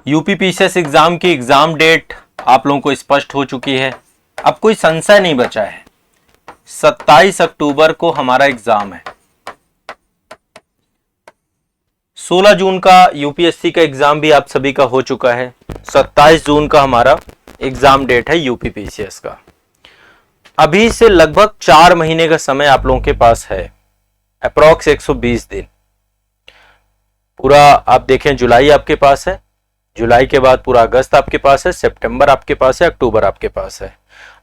UPPCS exam की exam date आप लोगों को स्पष्ट हो चुकी है। अब कोई संशय नहीं बचा है। 27 अक्टूबर को हमारा एग्जाम है। 16 जून का यूपीएससी का एग्जाम भी आप सभी का हो चुका है। 27 जून का हमारा एग्जाम डेट है यूपीपीसीएस का। अभी से लगभग 4 महीने का समय आप लोगों के पास है, अप्रॉक्स 120 दिन। पूरा आप देखें, जुलाई आपके पास है, जुलाई के बाद पूरा अगस्त आपके पास है, सितंबर आपके पास है, अक्टूबर आपके पास है।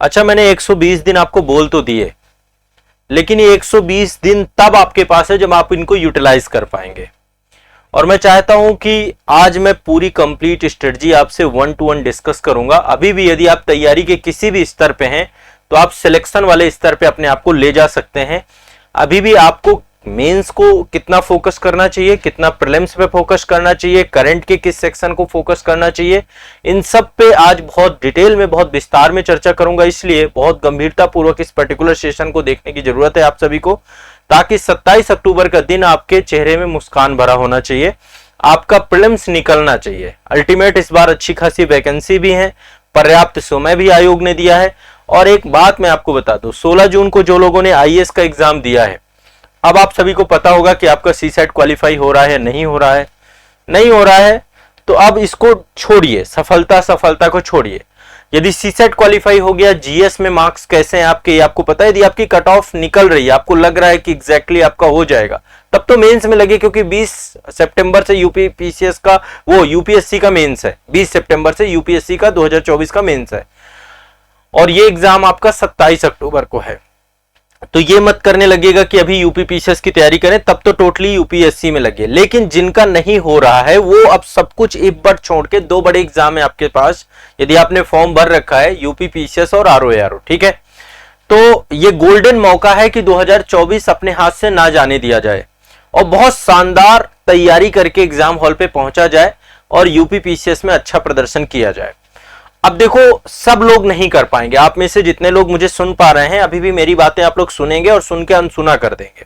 अच्छा, मैंने 120 दिन आपको बोल तो दिए, लेकिन ये 120 दिन तब आपके पास है जब आप इनको यूटिलाइज कर पाएंगे। और मैं चाहता हूं कि आज मैं पूरी कंप्लीट स्ट्रेटजी आपसे 1 to 1 डिस्कस करूंगा। अभी भी यदि आप तैयारी के किसी भी स्तर पे हैं तो आप सिलेक्शन वाले स्तर पे अपने आप को ले जा सकते हैं। अभी भी आपको मेंस को कितना फोकस करना चाहिए, कितना प्रीलिम्स पे फोकस करना चाहिए, करंट के किस सेक्शन को फोकस करना चाहिए, इन सब पे आज बहुत डिटेल में, बहुत विस्तार में चर्चा करूंगा। इसलिए बहुत गंभीरता पूर्वक इस पर्टिकुलर सेशन को देखने की जरूरत है आप सभी को, ताकि 27 अक्टूबर का दिन आपके चेहरे में मुस्कान भरा होना चाहिए, आपका प्रीलिम्स निकलना चाहिए। अल्टीमेट इस बार अच्छी खासी वैकेंसी भी है, पर्याप्त समय भी आयोग ने दिया है। और एक बात मैं आपको बता दूं, 16 जून को जो लोगों ने आईएएस का एग्जाम दिया है, अब आप सभी को पता होगा कि आपका सीसेट क्वालिफाई हो रहा है, नहीं हो रहा है। नहीं हो रहा है तो अब इसको छोड़िए, सफलता को छोड़िए। यदि सीसेट क्वालिफाई हो गया, जीएस में मार्क्स कैसे हैं आपके, ये आपको पता है। यदि आपकी कट ऑफ निकल रही है, आपको लग रहा है कि एग्जैक्टली आपका हो जाएगा, तब तो मेंस में लगे, क्योंकि 20 सितंबर से यूपीपीसीएस का वो यूपीएससी का मेंस है। 20 सितंबर से यूपीएससी का 2024 का मेंस है, और ये एग्जाम आपका 27 अक्टूबर को है। तो ये मत करने लगेगा कि अभी यूपीपीसीएस की तैयारी करें, तब तो टोटली यूपीएससी में लगे। लेकिन जिनका नहीं हो रहा है वो अब सब कुछ एक बार छोड़ के, 2 बड़े एग्जाम है आपके पास यदि आपने फॉर्म भर रखा है, यूपीपीसीएस और आरओएआरओ, ठीक है। तो ये गोल्डन मौका है कि 2024 अपने हाथ से ना जाने दिया जाए और बहुत शानदार तैयारी करके एग्जाम हॉल पे पहुंचा जाए और यूपीपीसीएस में अच्छा प्रदर्शन किया जाए। अब देखो, सब लोग नहीं कर पाएंगे। आप में से जितने लोग मुझे सुन पा रहे हैं, अभी भी मेरी बातें आप लोग सुनेंगे और सुन के अनसुना कर देंगे,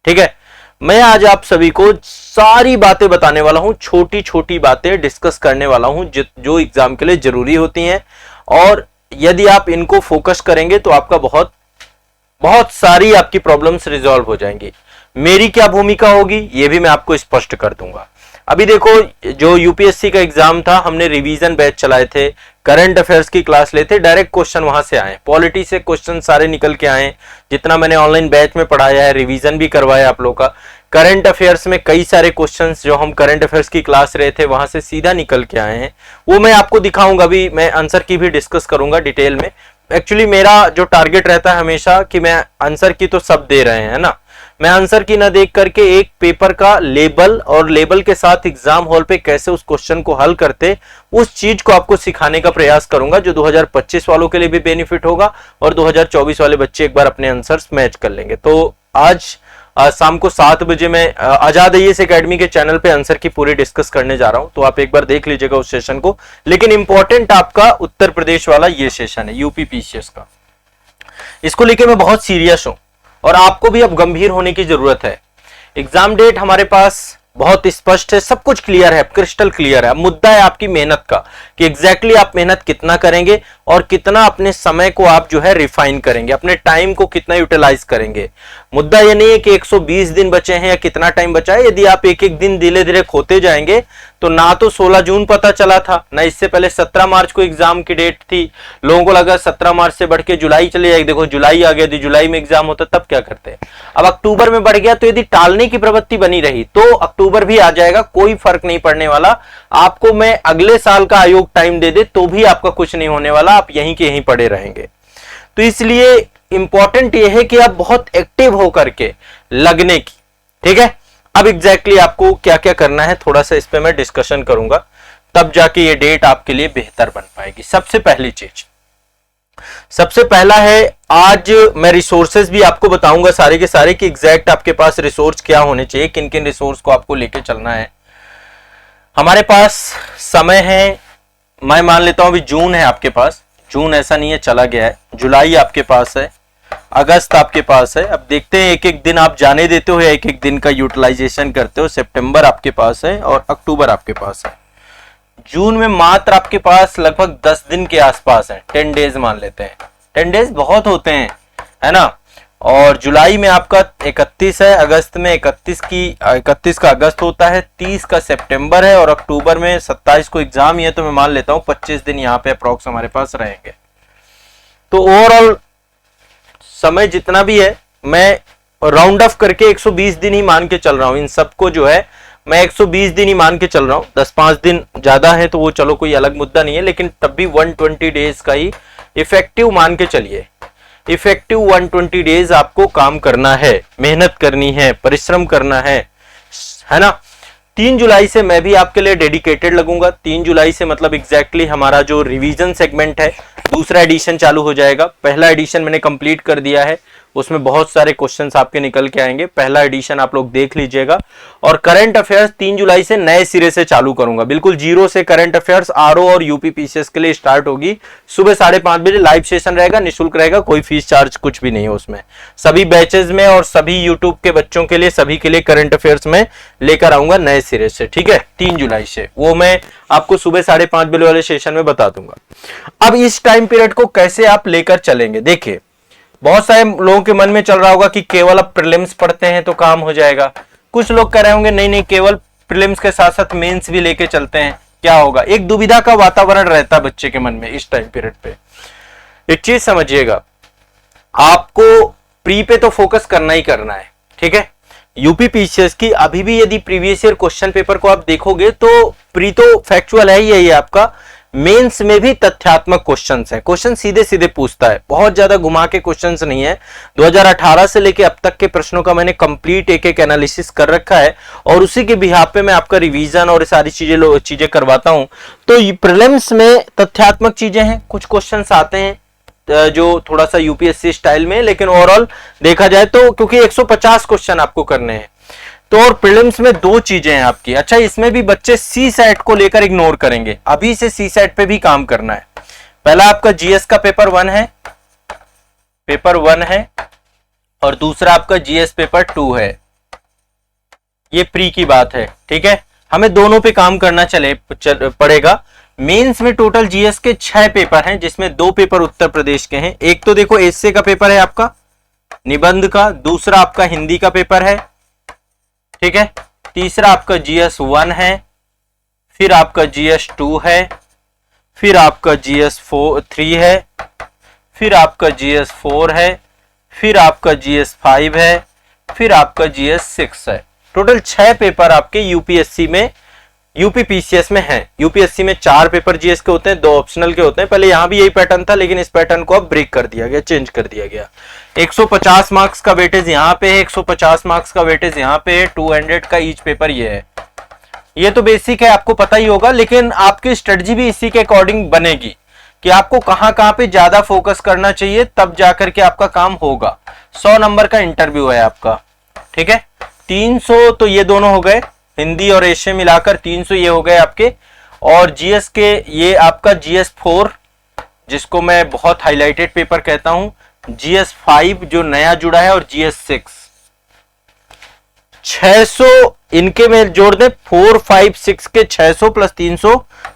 ठीक है। मैं आज आप सभी को सारी बातें बताने वाला हूं, छोटी छोटी बातें डिस्कस करने वाला हूं जो एग्जाम के लिए जरूरी होती हैं। और यदि आप इनको फोकस करेंगे तो आपका बहुत सारी आपकी प्रॉब्लम्स रिजॉल्व हो जाएंगी। मेरी क्या भूमिका होगी ये भी मैं आपको स्पष्ट कर दूंगा। अभी देखो, जो यूपीएससी का एग्जाम था, हमने रिवीजन बैच चलाए थे, करंट अफेयर्स की क्लास लेते, डायरेक्ट क्वेश्चन वहां से आए, पॉलिटी से क्वेश्चन सारे निकल के आए। जितना मैंने ऑनलाइन बैच में पढ़ाया है, रिवीजन भी करवाया आप लोग का। करंट अफेयर्स में कई सारे क्वेश्चंस जो हम करंट अफेयर्स की क्लास रहे थे वहां से सीधा निकल के आए हैं, वो मैं आपको दिखाऊंगा। अभी मैं आंसर की भी डिस्कस करूंगा डिटेल में। एक्चुअली मेरा जो टारगेट रहता है हमेशा कि मैं आंसर की तो सब दे रहे हैं ना, मैं आंसर की ना देख करके एक पेपर का लेबल और लेबल के साथ एग्जाम हॉल पे कैसे उस क्वेश्चन को हल करते, उस चीज को आपको सिखाने का प्रयास करूंगा, जो 2025 वालों के लिए भी बेनिफिट होगा और 2024 वाले बच्चे एक बार अपने आंसर्स मैच कर लेंगे। तो आज शाम को 7 बजे मैं आजाद आईएएस एकेडमी के चैनल पे आंसर की पूरी डिस्कस करने जा रहा हूं, तो आप एक बार देख लीजिएगा उस सेशन को। लेकिन इंपॉर्टेंट आपका उत्तर प्रदेश वाला ये सेशन है, यूपीपीसीएस का। इसको लेके मैं बहुत सीरियस हूं और आपको भी अब गंभीर होने की जरूरत है। एग्जाम डेट हमारे पास बहुत स्पष्ट है, सब कुछ क्लियर है, क्रिस्टल क्लियर है। अब मुद्दा है आपकी मेहनत का, कि एग्जैक्टली आप मेहनत कितना करेंगे और कितना अपने समय को आप जो है रिफाइन करेंगे, अपने टाइम को कितना यूटिलाइज करेंगे। मुद्दा ये नहीं है कि 120 दिन बचे हैं या कितना टाइम बचा है। यदि आप एक एक दिन धीरे धीरे खोते जाएंगे तो ना तो 16 जून पता चला था, ना इससे पहले 17 मार्च को एग्जाम की डेट थी। लोगों को लगा 17 मार्च से बढ़ के जुलाई चले जाएगी, देखो जुलाई आ गया, यदि जुलाई में एग्जाम होता तब क्या करते। अब अक्टूबर में बढ़ गया, तो यदि टालने की प्रवृत्ति बनी रही तो अक्टूबर भी आ जाएगा, कोई फर्क नहीं पड़ने वाला। आपको मैं अगले साल का आयोग टाइम दे दे तो भी आपका कुछ नहीं होने वाला, आप यहीं के यहीं पड़े रहेंगे। तो इसलिए इंपॉर्टेंट यह है कि आप बहुत एक्टिव होकर के लगने की, ठीक है। अब एग्जैक्टली आपको क्या क्या करना है, थोड़ा सा इस पे मैं डिस्कशन करूंगा, तब जाके ये डेट आपके लिए बेहतर बन पाएगी। सबसे पहली चीज, सबसे पहला है, आज मैं रिसोर्सेज भी आपको बताऊंगा सारे के सारे, कि एग्जैक्ट आपके पास रिसोर्स क्या होने चाहिए, किन किन रिसोर्स को आपको लेके चलना है। हमारे पास समय है, मैं मान लेता हूं अभी जून है आपके पास, जून ऐसा नहीं है चला गया है, जुलाई आपके पास है, अगस्त आपके पास है। अब देखते हैं एक एक दिन आप जाने देते हो या एक एक दिन का यूटिलाइजेशन करते हो। सितंबर आपके पास है और अक्टूबर आपके पास है। जून में मात्र आपके पास लगभग 10 दिन के आसपास है, 10 डेज मान लेते हैं, 10 डेज बहुत होते हैं, है ना। और जुलाई में आपका 31 है, अगस्त में 31 का अगस्त होता है, 30 का सितंबर है, और अक्टूबर में 27 को एग्जाम ही है, तो मैं मान लेता हूं 25 दिन यहाँ पे अप्रोक्स हमारे पास रहेंगे। तो ओवरऑल समय जितना भी है मैं राउंड ऑफ करके 120 दिन ही मान के चल रहा हूं, इन सबको जो है मैं 120 दिन ही मान के चल रहा हूं। 10-5 दिन ज्यादा है तो वो चलो कोई अलग मुद्दा नहीं है, लेकिन तब भी 120 डेज का ही इफेक्टिव मान के चलिए। इफेक्टिव 120 डेज आपको काम करना है, मेहनत करनी है, परिश्रम करना है ना। 3 जुलाई से मैं भी आपके लिए डेडिकेटेड लगूंगा। 3 जुलाई से मतलब एग्जैक्टली हमारा जो रिवीजन सेगमेंट है दूसरा एडिशन चालू हो जाएगा। पहला एडिशन मैंने कंप्लीट कर दिया है, उसमें बहुत सारे क्वेश्चंस आपके निकल के आएंगे। पहला एडिशन आप लोग देख लीजिएगा। और करंट अफेयर्स 3 जुलाई से नए सिरे से चालू करूंगा, बिल्कुल जीरो से करंट अफेयर्स आरओ और यूपी पीसीएस के लिए स्टार्ट होगी। सुबह 5:30 बजे लाइव सेशन रहेगा, निःशुल्क रहेगा, कोई फीस चार्ज कुछ भी नहीं है उसमें। सभी बैचेज में और सभी यूट्यूब के बच्चों के लिए, सभी के लिए करंट अफेयर्स में लेकर आऊंगा नए सिरे से, ठीक है। 3 जुलाई से वो मैं आपको सुबह 5:30 बजे वाले सेशन में बता दूंगा। अब इस टाइम पीरियड को कैसे आप लेकर चलेंगे, देखिए बहुत सारे लोगों के मन में चल रहा होगा कि केवल अब प्रीलिम्स पढ़ते हैं तो काम हो जाएगा। कुछ लोग कह रहे होंगे नहीं नहीं, केवल प्रीलिम्स के साथ साथ मेंस भी लेके चलते हैं, क्या होगा। एक दुविधा का वातावरण रहता है बच्चे के मन में इस टाइम पीरियड पे। एक चीज समझिएगा, आपको प्री पे तो फोकस करना ही करना है, ठीक है। यूपी पीसीएस की अभी भी यदि प्रीवियस ईयर क्वेश्चन पेपर को आप देखोगे तो प्री तो फैक्चुअल है ही आपका, मेंस में भी तथ्यात्मक क्वेश्चंस हैं। क्वेश्चन सीधे सीधे पूछता है, बहुत ज्यादा घुमा के क्वेश्चंस नहीं है। 2018 से लेके अब तक के प्रश्नों का मैंने कंप्लीट एक एनालिसिस कर रखा है, और उसी के बिहाफ पे मैं आपका रिवीजन और सारी चीजें करवाता हूं। तो प्रीलिम्स में तथ्यात्मक चीजें हैं, कुछ क्वेश्चंस आते हैं जो थोड़ा सा यूपीएससी स्टाइल में, लेकिन ओवरऑल देखा जाए तो क्योंकि 150 क्वेश्चन आपको करने हैं, तो और प्रीलिम्स में 2 चीजें हैं आपकी। अच्छा, इसमें भी बच्चे सी सेट को लेकर इग्नोर करेंगे, अभी से सी सेट पे भी काम करना है। पहला आपका जीएस का पेपर 1 है, और दूसरा आपका जीएस पेपर 2 है। ये प्री की बात है, ठीक है। हमें दोनों पे काम करना पड़ेगा। मेंस में टोटल जीएस के 6 पेपर हैं, जिसमें 2 पेपर उत्तर प्रदेश के हैं। एक तो देखो एसए का पेपर है आपका, निबंध का, दूसरा आपका हिंदी का पेपर है, ठीक है। तीसरा आपका जीएस 1 है, फिर आपका जीएस 2 है, फिर आपका जीएस 3 है, फिर आपका जीएस 4 है, फिर आपका जीएस 5 है, फिर आपका जीएस 6 है। टोटल 6 पेपर आपके यूपीएससी में, यूपी पीसीएस में है। यूपीएससी में 4 पेपर जीएस के होते हैं, 2 ऑप्शनल के होते हैं। पहले यहां भी यही पैटर्न था, लेकिन इस पैटर्न को अब ब्रेक कर दिया गया, चेंज कर दिया गया। 150 मार्क्स का वेटेज यहां पे है, 150 मार्क्स का वेटेज यहां पे है, 200 का ईच पेपर ये है। ये तो बेसिक है, आपको पता ही होगा, लेकिन आपकी स्ट्रेटजी भी इसी के अकॉर्डिंग बनेगी कि आपको कहां पे ज्यादा फोकस करना चाहिए, तब जाकर के आपका काम होगा। 100 नंबर का इंटरव्यू है आपका, ठीक है। 300 तो ये दोनों हो गए, हिंदी और एशिया मिलाकर 300 ये हो गए आपके। और जीएस के ये आपका जीएस 4, जिसको मैं बहुत हाईलाइटेड पेपर कहता हूं, जीएस 5 जो नया जुड़ा है, और जीएस 6 600 इनके में जोड़ दें, 4, 5, 6 के 600 प्लस 300,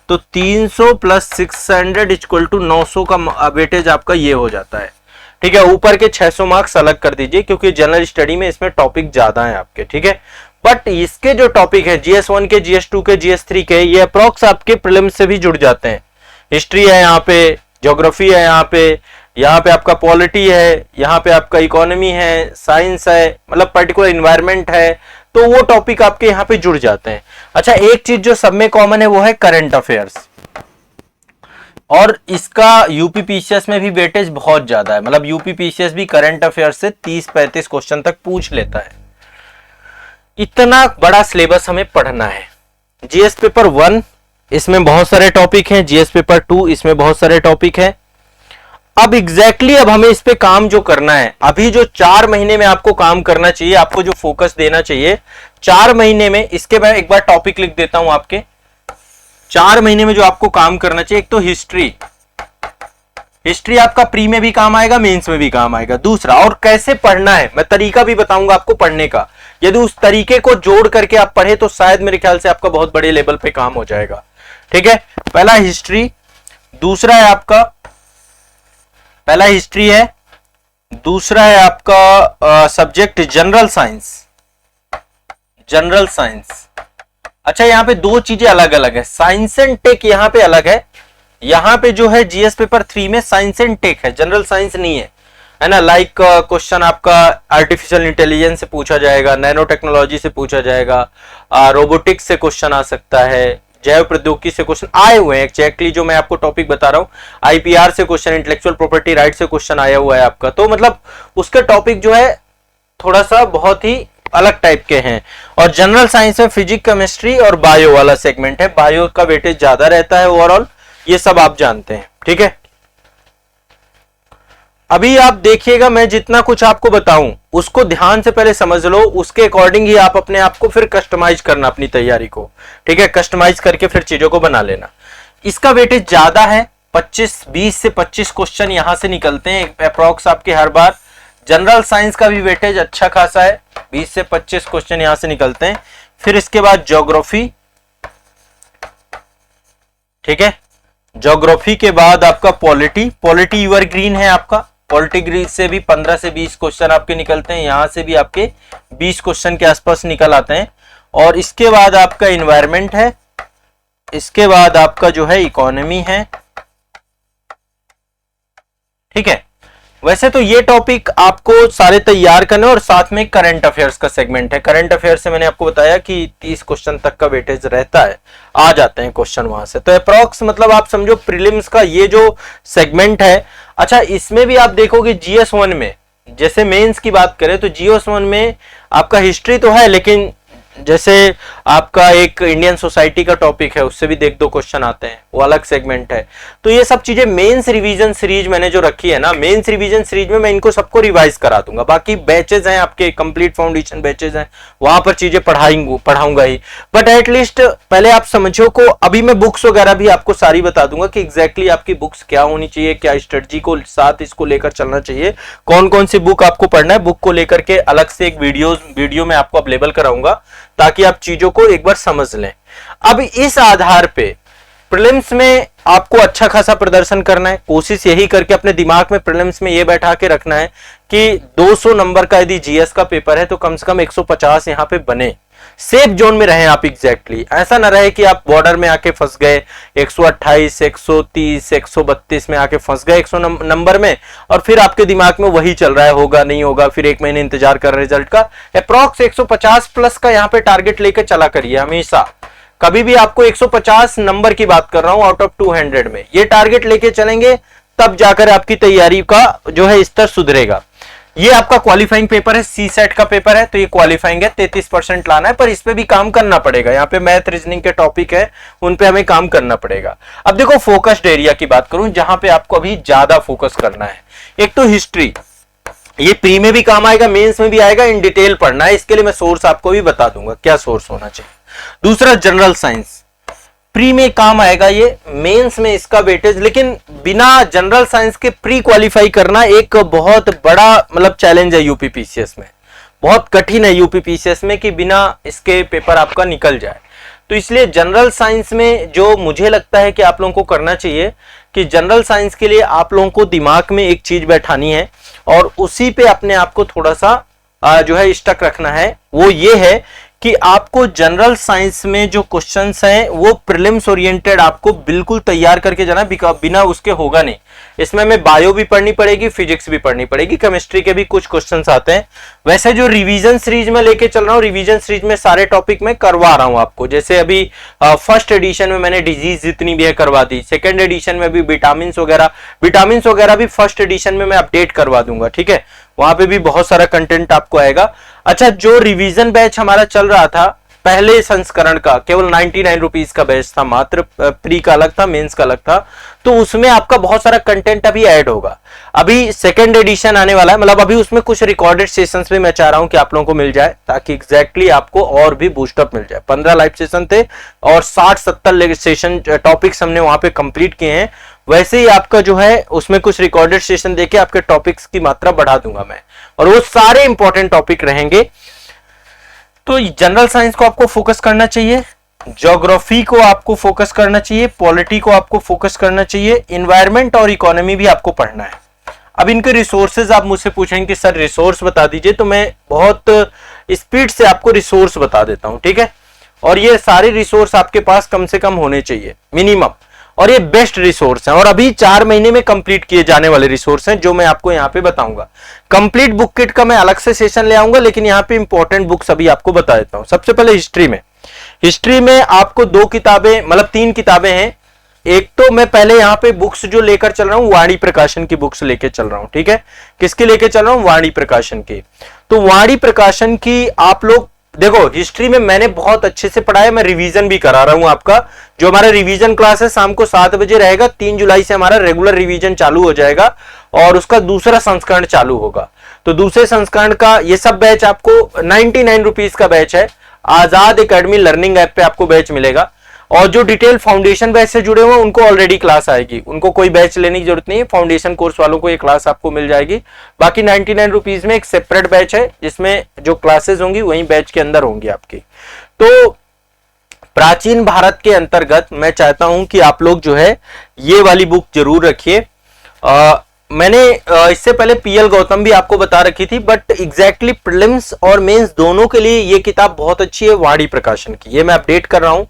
तो 300 प्लस 600 इक्वल टू 900 का वेटेज आपका ये हो जाता है, ठीक है। ऊपर के 600 मार्क्स अलग कर दीजिए, क्योंकि जनरल स्टडी में इसमें टॉपिक ज्यादा है आपके, ठीक है। बट इसके जो टॉपिक है जीएस 1 के, जीएस 2 के, जीएस 3 के, ये अप्रोक्स आपके प्रीलिम्स से भी जुड़ जाते हैं। हिस्ट्री है यहाँ पे, ज्योग्राफी है यहाँ पे आपका पॉलिटी है, यहाँ पे आपका इकोनॉमी है, साइंस है, मतलब पर्टिकुलर इन्वायरमेंट है, तो वो टॉपिक आपके यहाँ पे जुड़ जाते हैं। अच्छा, एक चीज जो सब में कॉमन है वो है करंट अफेयर्स, और इसका यूपी पीसीएस में भी वेटेज बहुत ज्यादा है। मतलब यूपी पीसीएस भी करंट अफेयर्स से 30-35 क्वेश्चन तक पूछ लेता है। इतना बड़ा सिलेबस हमें पढ़ना है। जीएस पेपर 1 इसमें बहुत सारे टॉपिक हैं, जीएस पेपर 2 इसमें बहुत सारे टॉपिक हैं। अब एग्जैक्टली अब हमें इस पे काम जो करना है, अभी जो 4 महीने में आपको काम करना चाहिए, आपको जो फोकस देना चाहिए 4 महीने में, इसके मैं एक बार टॉपिक लिख देता हूं आपके। 4 महीने में जो आपको काम करना चाहिए, एक तो हिस्ट्री आपका प्री में भी काम आएगा, मेंस में भी काम आएगा। दूसरा, और कैसे पढ़ना है मैं तरीका भी बताऊंगा आपको पढ़ने का। यदि उस तरीके को जोड़ करके आप पढ़े तो शायद मेरे ख्याल से आपका बहुत बड़े लेवल पे काम हो जाएगा, ठीक है, पहला हिस्ट्री, दूसरा है आपका, पहला हिस्ट्री है, दूसरा है आपका subject general science, general science. अच्छा, यहाँ पे दो चीजें अलग अलग है, साइंस एंड टेक यहाँ पे अलग है, यहाँ पे जो है जीएस पेपर 3 में साइंस एंड टेक है, जनरल साइंस नहीं है ना। लाइक क्वेश्चन आपका आर्टिफिशियल इंटेलिजेंस से पूछा जाएगा, नैनो टेक्नोलॉजी से पूछा जाएगा, रोबोटिक्स से क्वेश्चन आ सकता है, जैव प्रौद्योगिकी से क्वेश्चन आए हुए हैं एक्जैक्टली जो मैं आपको टॉपिक बता रहा हूँ, आईपीआर से क्वेश्चन, इंटेलेक्चुअल प्रॉपर्टी राइट से क्वेश्चन आया हुआ है आपका। तो मतलब उसके टॉपिक जो है थोड़ा सा बहुत ही अलग टाइप के हैं। और जनरल साइंस में फिजिक्स, केमिस्ट्री और बायो वाला सेगमेंट है, बायो का वेटेज ज्यादा रहता है ओवरऑल, ये सब आप जानते हैं, ठीक है। अभी आप देखिएगा, मैं जितना कुछ आपको बताऊं उसको ध्यान से पहले समझ लो, उसके अकॉर्डिंग ही आप अपने आप को फिर कस्टमाइज करना अपनी तैयारी को, ठीक है, कस्टमाइज करके फिर चीजों को बना लेना। इसका वेटेज ज्यादा है, 20 से 25 क्वेश्चन यहां से निकलते हैं अप्रॉक्स आपके हर बार। जनरल साइंस का भी वेटेज अच्छा खासा है, 20 से 25 क्वेश्चन यहां से निकलते हैं। फिर इसके बाद ज्योग्राफी, ठीक है, ज्योग्राफी के बाद आपका पॉलिटी, पॉलिटी एवरग्रीन है आपका, पॉलिटी से भी 15 से 20 क्वेश्चन आपके निकलते हैं, यहां से भी आपके 20 क्वेश्चन के आसपास निकल आते हैं। और इसके बाद आपका इन्वायरमेंट है, इसके बाद आपका जो है इकोनॉमी है, ठीक है। वैसे तो ये टॉपिक आपको सारे तैयार करने, और साथ में करंट अफेयर्स का सेगमेंट है। करंट अफेयर्स से मैंने आपको बताया कि 30 क्वेश्चन तक का वेटेज रहता है, आ जाते हैं क्वेश्चन वहां से। तो अप्रॉक्स मतलब आप समझो प्रीलिम्स का ये जो सेगमेंट है। अच्छा, इसमें भी आप देखोगे जीएस 1 में, जैसे मेंस की बात करें तो जीएस 1 में आपका हिस्ट्री तो है, लेकिन जैसे आपका एक इंडियन सोसाइटी का टॉपिक है, उससे भी देख दो क्वेश्चन आते हैं, वो अलग सेगमेंट है। तो ये सब चीजें मेंस रिवीजन सीरीज मैंने जो रखी है ना, मेंस रिवीजन सीरीज में मैं इनको सबको रिवाइज करा दूंगा। बाकी बैचेज हैं आपके, कंप्लीट फाउंडेशन बैचेज हैं, वहां पर चीजें पढ़ाऊंगा ही। बट एटलीस्ट पहले आप समझो को, अभी मैं बुक्स वगैरह भी आपको सारी बता दूंगा कि एग्जैक्टली आपकी बुक्स क्या होनी चाहिए, क्या स्ट्रेटजी को साथ इसको लेकर चलना चाहिए, कौन कौन सी बुक आपको पढ़ना है। बुक को लेकर के अलग से एक वीडियो में आपको अवेलेबल कराऊंगा, ताकि आप चीजों को एक बार समझ लें। अब इस आधार पे प्रीलिम्स में आपको अच्छा खासा प्रदर्शन करना है, कोशिश यही करके अपने दिमाग में प्रीलिम्स में ये बैठा के रखना है कि 200 नंबर का यदि जीएस का पेपर है तो कम से कम 150 यहां पे बने, सेफ जोन में रहें आप एग्जैक्टली। ऐसा ना रहे कि आप बॉर्डर में आके फंस गए, 128, 130, 132 में आके फंस गए 100 नंबर में, और फिर आपके दिमाग में वही चल रहा है, होगा नहीं होगा, फिर एक महीने इंतजार कर रहे रिजल्ट का। अप्रॉक्स 150 प्लस का यहाँ पे टारगेट लेके चला करिए हमेशा। कभी भी आपको 150 नंबर की बात कर रहा हूं आउट ऑफ 200 में, ये टारगेट लेके चलेंगे, तब जाकर आपकी तैयारी का जो है स्तर सुधरेगा। ये आपका क्वालिफाइंग पेपर है, सी सेट का पेपर है, तो ये क्वालिफाइंग है, 33% लाना है, पर इस पे भी काम करना पड़ेगा। यहाँ पे मैथ रीजनिंग के टॉपिक है, उन पे हमें काम करना पड़ेगा। अब देखो फोकस्ड एरिया की बात करूं, जहां पे आपको अभी ज्यादा फोकस करना है, एक तो हिस्ट्री, ये प्री में भी काम आएगा, मेंस में भी आएगा, इन डिटेल पढ़ना है। इसके लिए मैं सोर्स आपको भी बता दूंगा क्या सोर्स होना चाहिए। दूसरा जनरल साइंस, प्री में काम आएगा ये, मेंस में इसका वेटेज, लेकिन बिना जनरल साइंस के प्री क्वालिफाई करना एक बहुत बड़ा मतलब चैलेंज है यूपीपीसीएस में, बहुत कठिन है यूपीपीसीएस में कि बिना इसके पेपर आपका निकल जाए। तो इसलिए जनरल साइंस में जो मुझे लगता है कि आप लोगों को करना चाहिए कि जनरल साइंस के लिए आप लोगों को दिमाग में एक चीज बैठानी है और उसी पे अपने आप को थोड़ा सा जो है स्टक रखना है। वो ये है कि आपको जनरल साइंस में जो क्वेश्चंस हैं वो प्रीलिम्स ओरिएंटेड आपको बिल्कुल तैयार करके जाना, बिना उसके होगा नहीं। इसमें हमें बायो भी पढ़नी पड़ेगी, फिजिक्स भी पढ़नी पड़ेगी, केमिस्ट्री के भी कुछ क्वेश्चंस आते हैं। वैसे जो रिवीजन सीरीज में लेके चल रहा हूँ, रिवीजन सीरीज में सारे टॉपिक में करवा रहा हूँ आपको। जैसे अभी फर्स्ट एडिशन में मैंने डिजीज जितनी भी है करवा दी, सेकेंड एडिशन में भी विटामिन वगैरह भी फर्स्ट एडिशन में मैं अपडेट करवा दूंगा, ठीक है। वहां पे भी बहुत सारा कंटेंट आपको आएगा। अच्छा, जो रिवीजन बैच हमारा चल रहा था पहले संस्करण का, केवल 99 रुपीज का बैच था मात्र, प्री का अलग था, मेंस का अलग था, तो उसमें आपका बहुत सारा कंटेंट अभी ऐड होगा। अभी सेकंड एडिशन आने वाला है, मतलब अभी उसमें कुछ रिकॉर्डेड सेशंस भी मैं चाह रहा हूं कि आप लोगों को मिल जाए, ताकि एग्जैक्टली आपको और भी बूस्टअप मिल जाए। 15 लाइव सेशन थे और 60-70 सेशन टॉपिक्स हमने वहां पे कंप्लीट किए हैं। वैसे ही आपका जो है उसमें कुछ रिकॉर्डेड सेशन देके आपके टॉपिक्स की मात्रा बढ़ा दूंगा मैं, और वो सारे इंपॉर्टेंट टॉपिक रहेंगे। तो जनरल साइंस को आपको फोकस करना चाहिए, ज्योग्राफी को आपको फोकस करना चाहिए, पॉलिटी को आपको फोकस करना चाहिए, इन्वायरमेंट और इकोनॉमी भी आपको पढ़ना है। अब इनके रिसोर्सेज आप मुझसे पूछेंगे कि सर रिसोर्स बता दीजिए, तो मैं बहुत स्पीड से आपको रिसोर्स बता देता हूं, ठीक है। और ये सारे रिसोर्स आपके पास कम से कम होने चाहिए मिनिमम, और ये बेस्ट रिसोर्स हैं और अभी 4 महीने में कंप्लीट किए जाने वाले रिसोर्स हैं जो मैं आपको यहाँ पे बताऊंगा। कंप्लीट बुक किट का मैं अलग से सेशन ले आऊंगा, लेकिन यहाँ पे इंपॉर्टेंट बुक्स अभी आपको बता देता हूँ। सबसे पहले हिस्ट्री में आपको 2 किताबें, मतलब 3 किताबें हैं। एक तो मैं पहले यहाँ पे बुक्स जो लेकर चल रहा हूँ, वाणी प्रकाशन की बुक्स लेके चल रहा हूँ, ठीक है। किसकी लेके चल रहा हूँ? वाणी प्रकाशन की। तो वाणी प्रकाशन की आप लोग देखो, हिस्ट्री में मैंने बहुत अच्छे से पढ़ाया, मैं रिवीजन भी करा रहा हूं आपका। जो हमारा रिवीजन क्लास है शाम को 7 बजे रहेगा, 3 जुलाई से हमारा रेगुलर रिवीजन चालू हो जाएगा और उसका दूसरा संस्करण चालू होगा। तो दूसरे संस्करण का ये सब बैच आपको 99 रुपीज का बैच है, आजाद एकेडमी लर्निंग ऐप पे आपको बैच मिलेगा। और जो डिटेल फाउंडेशन बैच से जुड़े हुए हैं उनको ऑलरेडी क्लास आएगी, उनको कोई बैच लेने की जरूरत नहीं है। फाउंडेशन कोर्स वालों को ये क्लास आपको मिल जाएगी। बाकी 99 रुपीज में एक सेपरेट बैच है जिसमें जो क्लासेस होंगी वही बैच के अंदर होंगी आपकी। तो प्राचीन भारत के अंतर्गत मैं चाहता हूं कि आप लोग जो है ये वाली बुक जरूर रखिए। मैंने इससे पहले पीएल गौतम भी आपको बता रखी थी, बट एग्जैक्टली प्रीलिम्स और मेंस दोनों के लिए ये किताब बहुत अच्छी है वाणी प्रकाशन की। ये मैं अपडेट कर रहा हूं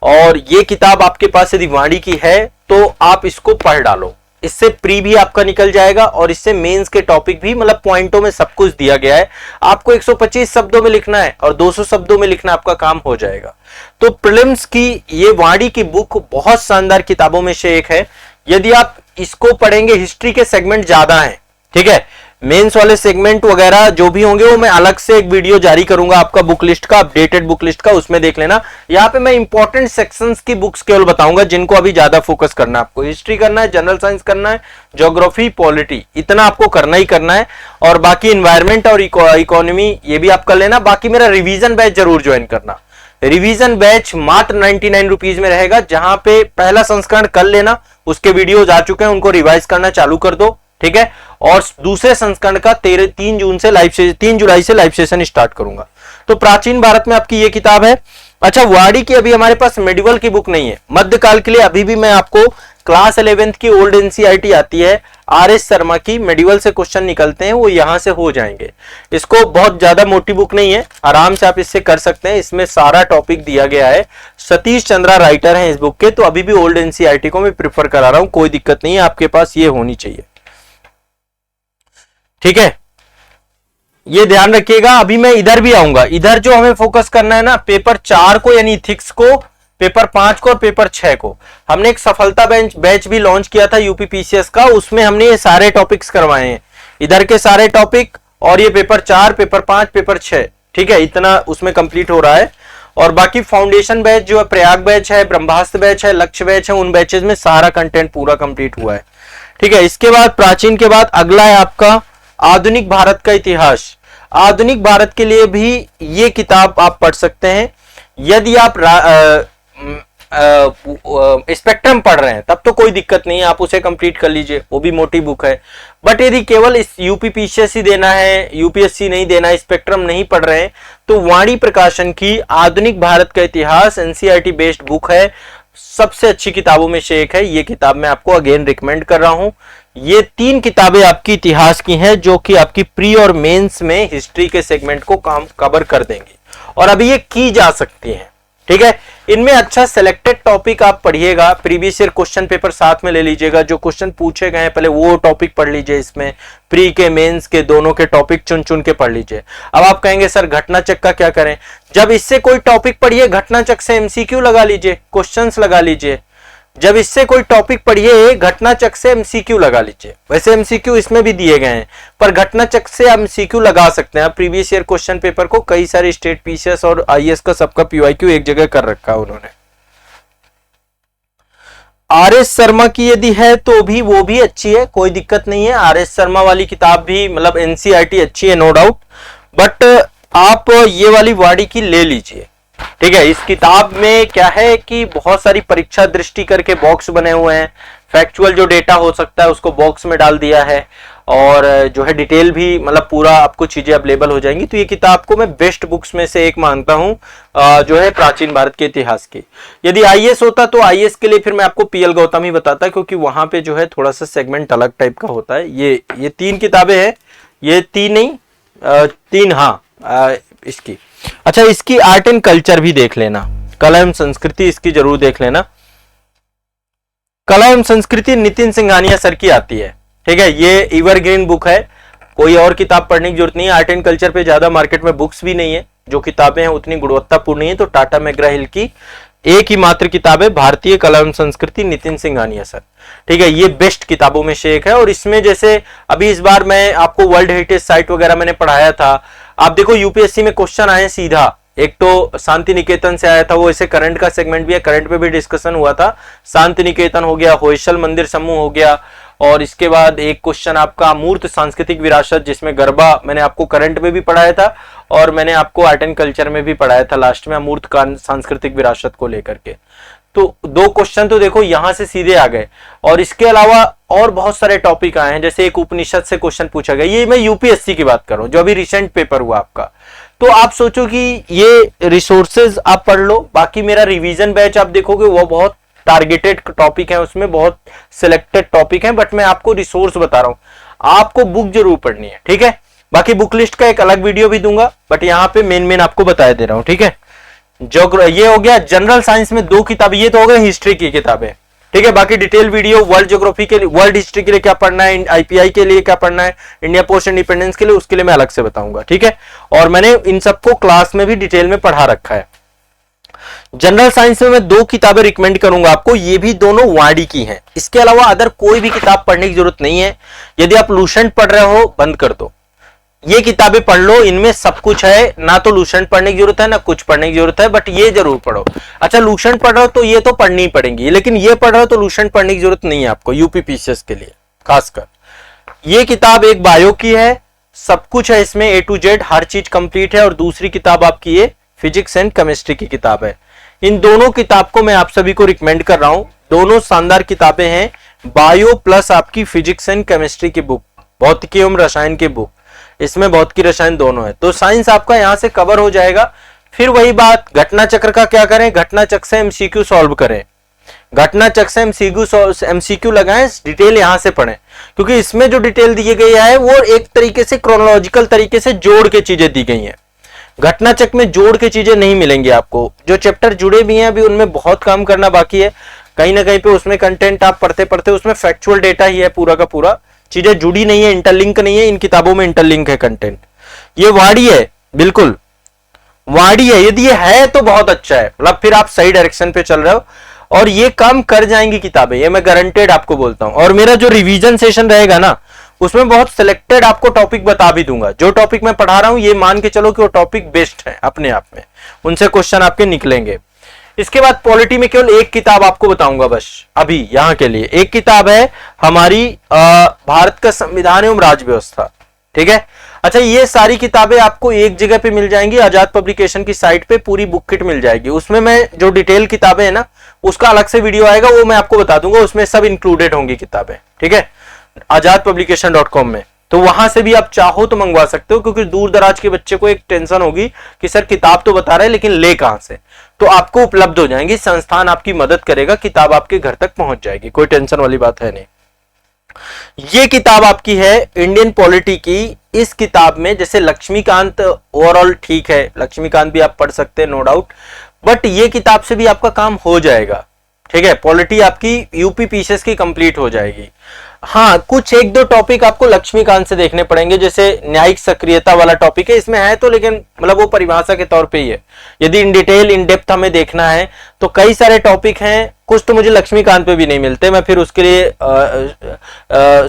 और ये किताब आपके पास यदि वाणी की है तो आप इसको पढ़ डालो। इससे प्री भी आपका निकल जाएगा और इससे मेंस के टॉपिक भी, मतलब पॉइंटों में सब कुछ दिया गया है। आपको 125 शब्दों में लिखना है और 200 शब्दों में लिखना, आपका काम हो जाएगा। तो प्रीलिम्स की ये वाणी की बुक बहुत शानदार किताबों में से एक है। यदि आप इसको पढ़ेंगे, हिस्ट्री के सेगमेंट ज्यादा हैं, ठीक है। मेंस वाले सेगमेंट वगैरह जो भी होंगे वो मैं अलग से एक वीडियो जारी करूंगा आपका बुक लिस्ट का, अपडेटेड बुक लिस्ट का, उसमें देख लेना। यहाँ पे मैं इंपॉर्टेंट सेक्शंस की बुक्स केवल बताऊंगा जिनको अभी ज्यादा फोकस करना है। आपको हिस्ट्री करना है, जनरल साइंस करना है, ज्योग्राफी, पॉलिटी, इतना आपको करना ही करना है। और बाकी इन्वायरमेंट और इकोनॉमी ये भी आप कर लेना। बाकी मेरा रिवीजन बैच जरूर ज्वाइन करना। रिवीजन बैच मात्र 99 रुपीज में रहेगा, जहां पे पहला संस्करण कर लेना, उसके वीडियोज आ चुके हैं, उनको रिवाइज करना चालू कर दो, ठीक है। और दूसरे संस्करण का 3 जुलाई से लाइव सेशन स्टार्ट करूंगा। तो प्राचीन भारत में आपकी ये किताब है। अच्छा, वाणी की अभी हमारे पास मेडिवल की बुक नहीं है। मध्यकाल के लिए अभी भी मैं आपको क्लास 11th की ओल्ड एनसीईआरटी आती है, आर.एस. शर्मा की, मेडिवल से क्वेश्चन निकलते हैं, वो यहां से हो जाएंगे। इसको बहुत ज्यादा मोटी बुक नहीं है, आराम से आप इससे कर सकते हैं। इसमें सारा टॉपिक दिया गया है। सतीश चंद्रा राइटर हैं इस बुक के। तो अभी भी ओल्ड एनसीईआरटी को मैं प्रिफर करा रहा हूं, कोई दिक्कत नहीं है, आपके पास ये होनी चाहिए, ठीक है। ये ध्यान रखिएगा। अभी मैं इधर भी आऊंगा। इधर जो हमें फोकस करना है ना, पेपर 4 को यानी इथिक्स को, पेपर 5 को और पेपर 6 को। हमने एक सफलता बैच भी लॉन्च किया था यूपीपीसीएस का, उसमें हमने ये सारे टॉपिक्स करवाए हैं, इधर के सारे टॉपिक। और ये पेपर 4, पेपर 5, पेपर 6, ठीक है, इतना उसमें कंप्लीट हो रहा है। और बाकी फाउंडेशन बैच जो है, प्रयाग बैच है, ब्रह्मास्त्र बैच है, लक्ष्य बैच है, उन बैचेस में सारा कंटेंट पूरा कंप्लीट हुआ है, ठीक है। इसके बाद प्राचीन के बाद अगला है आपका आधुनिक भारत का इतिहास। आधुनिक भारत के लिए भी ये किताब आप पढ़ सकते हैं। यदि आप स्पेक्ट्रम पढ़ रहे हैं तब तो कोई दिक्कत नहीं है, आप उसे कंप्लीट कर लीजिए, वो भी मोटी बुक है। बट यदि केवल इस यूपीपीसीएस देना है, यूपीएससी नहीं देना है, स्पेक्ट्रम नहीं पढ़ रहे हैं, तो वाणी प्रकाशन की आधुनिक भारत का इतिहास एनसीईआरटी बेस्ड बुक है, सबसे अच्छी किताबों में से एक है। ये किताब मैं आपको अगेन रिकमेंड कर रहा हूं। ये 3 किताबें आपकी इतिहास की हैं जो कि आपकी प्री और मेंस में हिस्ट्री के सेगमेंट को कवर कर देंगी और अभी ये की जा सकती हैं, ठीक है। इनमें अच्छा सिलेक्टेड टॉपिक आप पढ़िएगा, प्रीवियस ईयर क्वेश्चन पेपर साथ में ले लीजिएगा, जो क्वेश्चन पूछे गए हैं पहले वो टॉपिक पढ़ लीजिए। इसमें प्री के मेंस के दोनों के टॉपिक चुन चुन के पढ़ लीजिए। अब आप कहेंगे सर घटनाचक्र का क्या करें? जब इससे कोई टॉपिक पढ़िए, घटनाचक्र से एमसीक्यू लगा लीजिए, क्वेश्चंस लगा लीजिए। जब इससे कोई टॉपिक पढ़िए, घटनाचक्र से एमसीक्यू लगा लीजिए। वैसे एमसीक्यू इसमें भी दिए गए हैं, पर घटनाचक्र से एमसीक्यू लगा सकते हैं। प्रीवियस ईयर क्वेश्चन पेपर को कई सारे स्टेट पीसीएस और आईएएस का सबका पीवाईक्यू एक जगह कर रखा है उन्होंने। आर.एस. शर्मा की यदि है तो भी वो भी अच्छी है, कोई दिक्कत नहीं है। आर.एस. शर्मा वाली किताब भी, मतलब एनसीईआरटी अच्छी है नो डाउट, बट आप ये वाली वाणी की ले लीजिए, ठीक है। इस किताब में क्या है कि बहुत सारी परीक्षा दृष्टि करके बॉक्स बने हुए हैं, फैक्चुअल जो डेटा हो सकता है उसको बॉक्स में डाल दिया है, और जो है डिटेल भी मतलब पूरा आपको चीजें अवेलेबल हो जाएंगी। तो ये किताब को मैं बेस्ट बुक्स में से एक मानता हूं जो है प्राचीन भारत के इतिहास की। यदि आईएएस होता तो आईएएस के लिए फिर मैं आपको पीएल गौतम ही बताता, क्योंकि वहां पे जो है थोड़ा सा सेगमेंट अलग टाइप का होता है। ये 3 किताबें हैं, ये 3 नहीं 3, हाँ इसकी। अच्छा, इसकी आर्ट एंड कल्चर भी देख लेना, कला एवं संस्कृति इसकी जरूर देख लेना। कला एवं संस्कृति नितिन सिंघानिया सर की आती है, ठीक है। ये एवरग्रीन बुक है, कोई और किताब पढ़ने की जरूरत नहीं है। आर्ट एंड कल्चर पे ज्यादा मार्केट में बुक्स भी नहीं है, जो किताबें हैं उतनी गुणवत्तापूर्ण नहीं है। तो टाटा मैकग्रा हिल की एक ही मात्र किताब है, भारतीय कला एवं संस्कृति, नितिन सिंघानिया सर, ठीक है। ये बेस्ट किताबों में से एक है। और इसमें जैसे अभी इस बार मैं आपको वर्ल्ड हेरिटेज साइट वगैरह मैंने पढ़ाया था, आप देखो यूपीएससी में क्वेश्चन आए सीधा। एक तो शांति निकेतन से आया था, वो ऐसे करंट का सेगमेंट भी है, करंट पे भी डिस्कशन हुआ था। शांति निकेतन हो गया, होयसल मंदिर समूह हो गया, और इसके बाद एक क्वेश्चन आपका अमूर्त सांस्कृतिक विरासत, जिसमें गरबा मैंने आपको करंट में भी पढ़ाया था और मैंने आपको आर्ट एंड कल्चर में भी पढ़ाया था लास्ट में, अमूर्त सांस्कृतिक विरासत को लेकर के। तो 2 क्वेश्चन तो देखो यहां से सीधे आ गए। और इसके अलावा और बहुत सारे टॉपिक आए हैं, जैसे एक उपनिषद से क्वेश्चन पूछा गया। ये मैं यूपीएससी की बात कर रहा हूं, जो अभी रिसेंट पेपर हुआ आपका। तो आप सोचो कि ये रिसोर्सेज आप पढ़ लो। बाकी मेरा रिवीजन बैच आप देखोगे वो बहुत टारगेटेड टॉपिक है, उसमें बहुत सिलेक्टेड टॉपिक है, बट मैं आपको रिसोर्स बता रहा हूं, आपको बुक जरूर पढ़नी है, ठीक है। बाकी बुक लिस्ट का एक अलग वीडियो भी दूंगा, बट यहाँ पे मेन आपको बता दे रहा हूं, ठीक है। ये हो गया जनरल साइंस में 2 किताबें, ये तो हो गए हिस्ट्री की किताबें, ठीक है। बाकी डिटेल वीडियो वर्ल्ड ज्योग्राफी के लिए, वर्ल्ड हिस्ट्री के लिए क्या पढ़ना है, आईपीआई के लिए क्या पढ़ना है, इंडिया पोस्ट इंडिपेंडेंस के लिए, उसके लिए मैं अलग से बताऊंगा, ठीक है। और मैंने इन सबको क्लास में भी डिटेल में पढ़ा रखा है। जनरल साइंस में मैं 2 किताबें रिकमेंड करूंगा आपको, ये भी दोनों वाडी की हैं। इसके अलावा अदर कोई भी किताब पढ़ने की जरूरत नहीं है। यदि आप लूसेंट पढ़ रहे हो बंद कर दो, ये किताबें पढ़ लो, इनमें सब कुछ है। ना तो लूसेंट पढ़ने की जरूरत है ना कुछ पढ़ने की जरूरत है, बट ये जरूर पढ़ो। अच्छा, लूसेंट पढ़ रहे हो तो ये तो पढ़नी ही पड़ेगी, लेकिन ये पढ़ रहे हो तो लूसेंट पढ़ने की जरूरत नहीं है आपको, यूपीपीसीएस के लिए खासकर। ये किताब एक बायो की है, सब कुछ है इसमें A to Z, हर चीज कंप्लीट है। और दूसरी किताब आपकी ये फिजिक्स एंड केमिस्ट्री की किताब है। इन दोनों किताब को मैं आप सभी को रिकमेंड कर रहा हूं, दोनों शानदार किताबें हैं। बायो प्लस आपकी फिजिक्स एंड केमिस्ट्री की बुक, भौतिकी एवं रसायन की बुक, इसमें भौतिकी रसायन दोनों है। तो साइंस आपका यहां से कवर हो जाएगा। फिर वही बात, घटना चक्र का क्या करें, घटना चक्र से एमसीक्यू सॉल्व करें, घटना चक्र से एमसीक्यू लगाएं, डिटेल यहां से पढ़ें, क्योंकि इसमें जो डिटेल दी गई है वो एक तरीके से क्रोनोलॉजिकल तरीके से जोड़ के चीजें दी गई हैं। घटना चक्र में जोड़ के चीजें नहीं मिलेंगी आपको। जो चैप्टर जुड़े भी हैं अभी उनमें बहुत काम करना बाकी है। कहीं ना कहीं पे उसमें कंटेंट आप पढ़ते पढ़ते उसमें फैक्चुअल डेटा ही है पूरा का पूरा, चीजें जुड़ी नहीं है, इंटरलिंक नहीं है। इन किताबों में इंटरलिंक है कंटेंट। ये वाड़ी है, बिल्कुल वाड़ी है। यदि ये है तो बहुत अच्छा है, मतलब फिर आप सही डायरेक्शन पे चल रहे हो और ये काम कर जाएंगी किताबें, ये मैं गारंटेड आपको बोलता हूं। और मेरा जो रिवीजन सेशन रहेगा ना, उसमें बहुत सिलेक्टेड आपको टॉपिक बता भी दूंगा। जो टॉपिक मैं पढ़ा रहा हूं ये मान के चलो कि वो टॉपिक बेस्ट है अपने आप में, उनसे क्वेश्चन आपके निकलेंगे। इसके बाद पॉलिटी में केवल एक किताब आपको बताऊंगा बस अभी यहां के लिए। एक किताब है हमारी भारत का संविधान एवं राज्य व्यवस्था, ठीक है। अच्छा, ये सारी किताबें आपको एक जगह पे मिल जाएंगी, आजाद पब्लिकेशन की साइट पे पूरी बुक किट मिल जाएगी। उसमें मैं जो डिटेल किताबें है ना, उसका अलग से वीडियो आएगा, वो मैं आपको बता दूंगा, उसमें सब इंक्लूडेड होंगी किताबें, ठीक है, azadpublication.com में। तो वहां से भी आप चाहो तो मंगवा सकते हो, क्योंकि दूर दराज के बच्चे को एक टेंशन होगी कि सर किताब तो बता रहे हैं लेकिन ले कहां से, तो आपको उपलब्ध हो जाएंगी। संस्थान आपकी मदद करेगा, किताब आपके घर तक पहुंच जाएगी, कोई टेंशन वाली बात है नहीं। ये किताब आपकी है इंडियन पॉलिटी की। इस किताब में जैसे लक्ष्मीकांत ओवरऑल ठीक है, लक्ष्मीकांत भी आप पढ़ सकते हैं नो डाउट, बट ये किताब से भी आपका काम हो जाएगा, ठीक है। पॉलिटी आपकी यूपीपीसीएस की कंप्लीट हो जाएगी। हाँ, कुछ एक दो टॉपिक आपको लक्ष्मीकांत से देखने पड़ेंगे, जैसे न्यायिक सक्रियता वाला टॉपिक है, इसमें है तो, लेकिन मतलब वो परिभाषा के तौर पे ही है। यदि इन डिटेल इन डेप्थ हमें देखना है तो कई सारे टॉपिक हैं, कुछ तो मुझे लक्ष्मीकांत पे भी नहीं मिलते, मैं फिर उसके लिए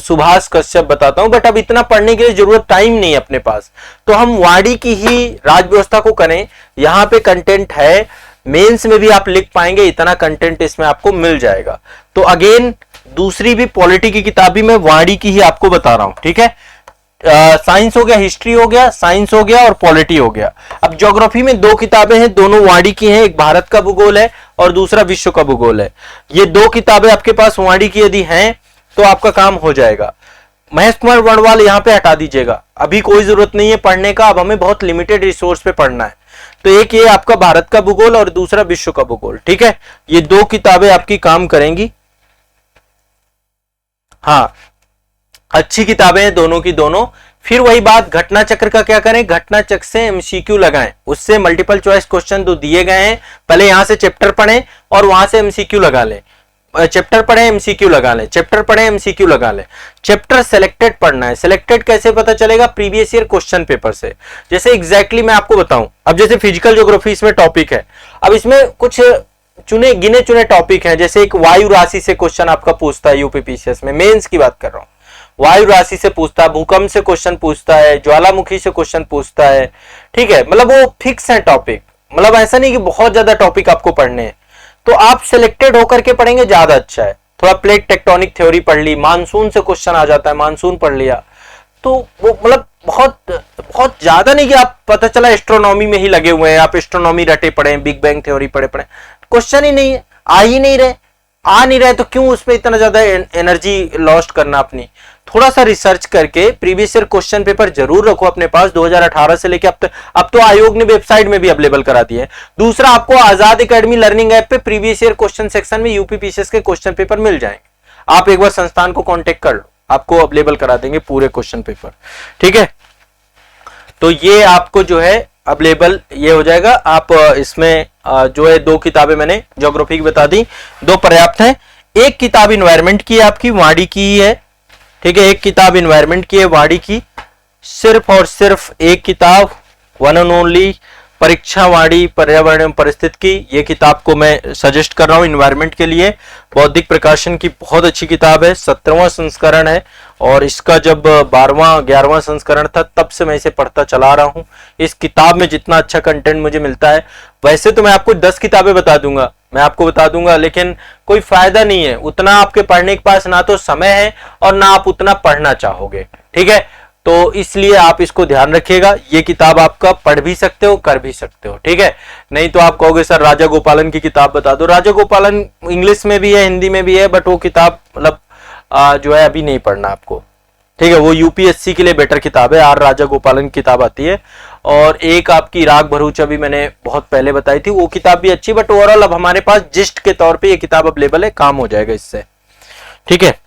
सुभाष कश्यप बताता हूं, बट अब इतना पढ़ने के लिए जरूरत टाइम नहीं है अपने पास, तो हम वाड़ी की ही राज्य व्यवस्था को करें। यहाँ पे कंटेंट है, मेंस में भी आप लिख पाएंगे, इतना कंटेंट इसमें आपको मिल जाएगा। तो अगेन दूसरी भी पॉलिटी की किताब भी मैं वाड़ी की ही आपको बता रहा हूं, ठीक है। साइंस हो गया, हिस्ट्री हो गया, साइंस हो गया और पॉलिटी हो गया। अब ज्योग्राफी में दो किताबें हैं, दोनों वाणी की हैं, एक भारत का भूगोल है और दूसरा विश्व का भूगोल है। ये दो किताबें आपके पास वाणी की यदि हैं तो आपका काम हो जाएगा। महेश कुमार वर्णवाल यहां पे हटा दीजिएगा, अभी कोई जरूरत नहीं है पढ़ने का, अब हमें बहुत लिमिटेड रिसोर्स पे पढ़ना है। तो एक ये आपका भारत का भूगोल और दूसरा विश्व का भूगोल, ठीक है। ये दो किताबें आपकी काम करेंगी। हाँ, अच्छी किताबें हैं दोनों की दोनों। फिर वही बात, घटना चक्र का क्या करें, घटना चक्र से एमसीक्यू लगाएं, उससे मल्टीपल चॉइस क्वेश्चन तो दिए गए हैं, पहले यहां से चैप्टर पढ़ें और वहां से एमसीक्यू लगा लें। चैप्टर पढ़े एमसीक्यू लगा लें, चैप्टर पढ़े एमसीक्यू लगा लें। चैप्टर सिलेक्टेड पढ़ना है। सिलेक्टेड कैसे पता चलेगा, प्रीवियस ईयर क्वेश्चन पेपर से। जैसे एग्जैक्टली मैं आपको बताऊं, अब जैसे फिजिकल ज्योग्राफी इसमें टॉपिक है, अब इसमें कुछ गिने चुने टॉपिक हैं। जैसे एक वायु राशि से क्वेश्चन आपका पूछता है यूपीपीसीएस में, मेंस की बात कर रहा हूं, वायु राशि से पूछता है, भूकंप से क्वेश्चन पूछता है, ज्वालामुखी से क्वेश्चन पूछता है, ठीक है। मतलब वो फिक्स है टॉपिक, मतलब ऐसा नहीं कि बहुत ज्यादा टॉपिक आपको पढ़ने हैं। तो आप सिलेक्टेड होकर के पढ़ेंगे ज्यादा अच्छा है। थोड़ा प्लेट टेक्टोनिक थ्योरी पढ़ ली, मानसून से क्वेश्चन आ जाता है, मानसून पढ़ लिया, तो वो मतलब बहुत बहुत ज्यादा नहीं कि आप पता चला एस्ट्रोनॉमी में ही लगे हुए हैं, आप एस्ट्रोनॉमी रटे पढ़े, बिग बैंग थ्योरी पढ़े, क्वेश्चन ही नहीं है, आ नहीं रहे तो क्यों उसमें इतना ज्यादा एनर्जी लॉस्ट करना अपनी। थोड़ा सा रिसर्च करके प्रीवियस ईयर क्वेश्चन पेपर जरूर रखो अपने पास, 2018 से लेके अब तो आयोग ने वेबसाइट में भी अवेलेबल करा दिए है। दूसरा, आपको आजाद एकेडमी लर्निंग ऐप पे प्रीवियस ईयर क्वेश्चन सेक्शन में यूपीपीसीएस के क्वेश्चन पेपर मिल जाएंगे। आप एक बार संस्थान को कांटेक्ट कर लो, आपको अवेलेबल करा देंगे पूरे क्वेश्चन पेपर, ठीक है। तो ये आपको जो है अवेलेबल ये हो जाएगा। आप इसमें जो है दो किताबें मैंने ज्योग्राफी की बता दी, दो पर्याप्त है। एक किताब इन्वायरमेंट की है, आपकी वाणी की ही है, ठीक है। एक किताब इन्वायरमेंट की है, वाणी की, सिर्फ और सिर्फ एक किताब, वन एंड ओनली, परीक्षा वाणी पर्यावरण एवं परिस्थिति की। ये किताब को मैं सजेस्ट कर रहा हूं इन्वायरमेंट के लिए। बौद्धिक प्रकाशन की बहुत अच्छी किताब है, 17वां संस्करण है और इसका जब 12वां 11वां संस्करण था तब से मैं इसे पढ़ता चला रहा हूं। इस किताब में जितना अच्छा कंटेंट मुझे मिलता है, वैसे तो मैं आपको 10 किताबें बता दूंगा, मैं आपको बता दूंगा, लेकिन कोई फायदा नहीं है उतना आपके पढ़ने के पास, ना तो समय है और ना आप उतना पढ़ना चाहोगे, ठीक है। तो इसलिए आप इसको ध्यान रखिएगा, ये किताब आपका पढ़ भी सकते हो, कर भी सकते हो, ठीक है। नहीं तो आप कहोगे सर राजा गोपालन की किताब बता दो। राजा गोपालन इंग्लिश में भी है, हिंदी में भी है, बट वो किताब मतलब जो है अभी नहीं पढ़ना आपको, ठीक है। वो यूपीएससी के लिए बेटर किताब है, आर राजा गोपालन की किताब आती है। और एक आपकी राग भरूचा भी मैंने बहुत पहले बताई थी, वो किताब भी अच्छी, बट ओवरऑल अब हमारे पास जिस्ट के तौर पे ये किताब अवेलेबल है, काम हो जाएगा इससे, ठीक है।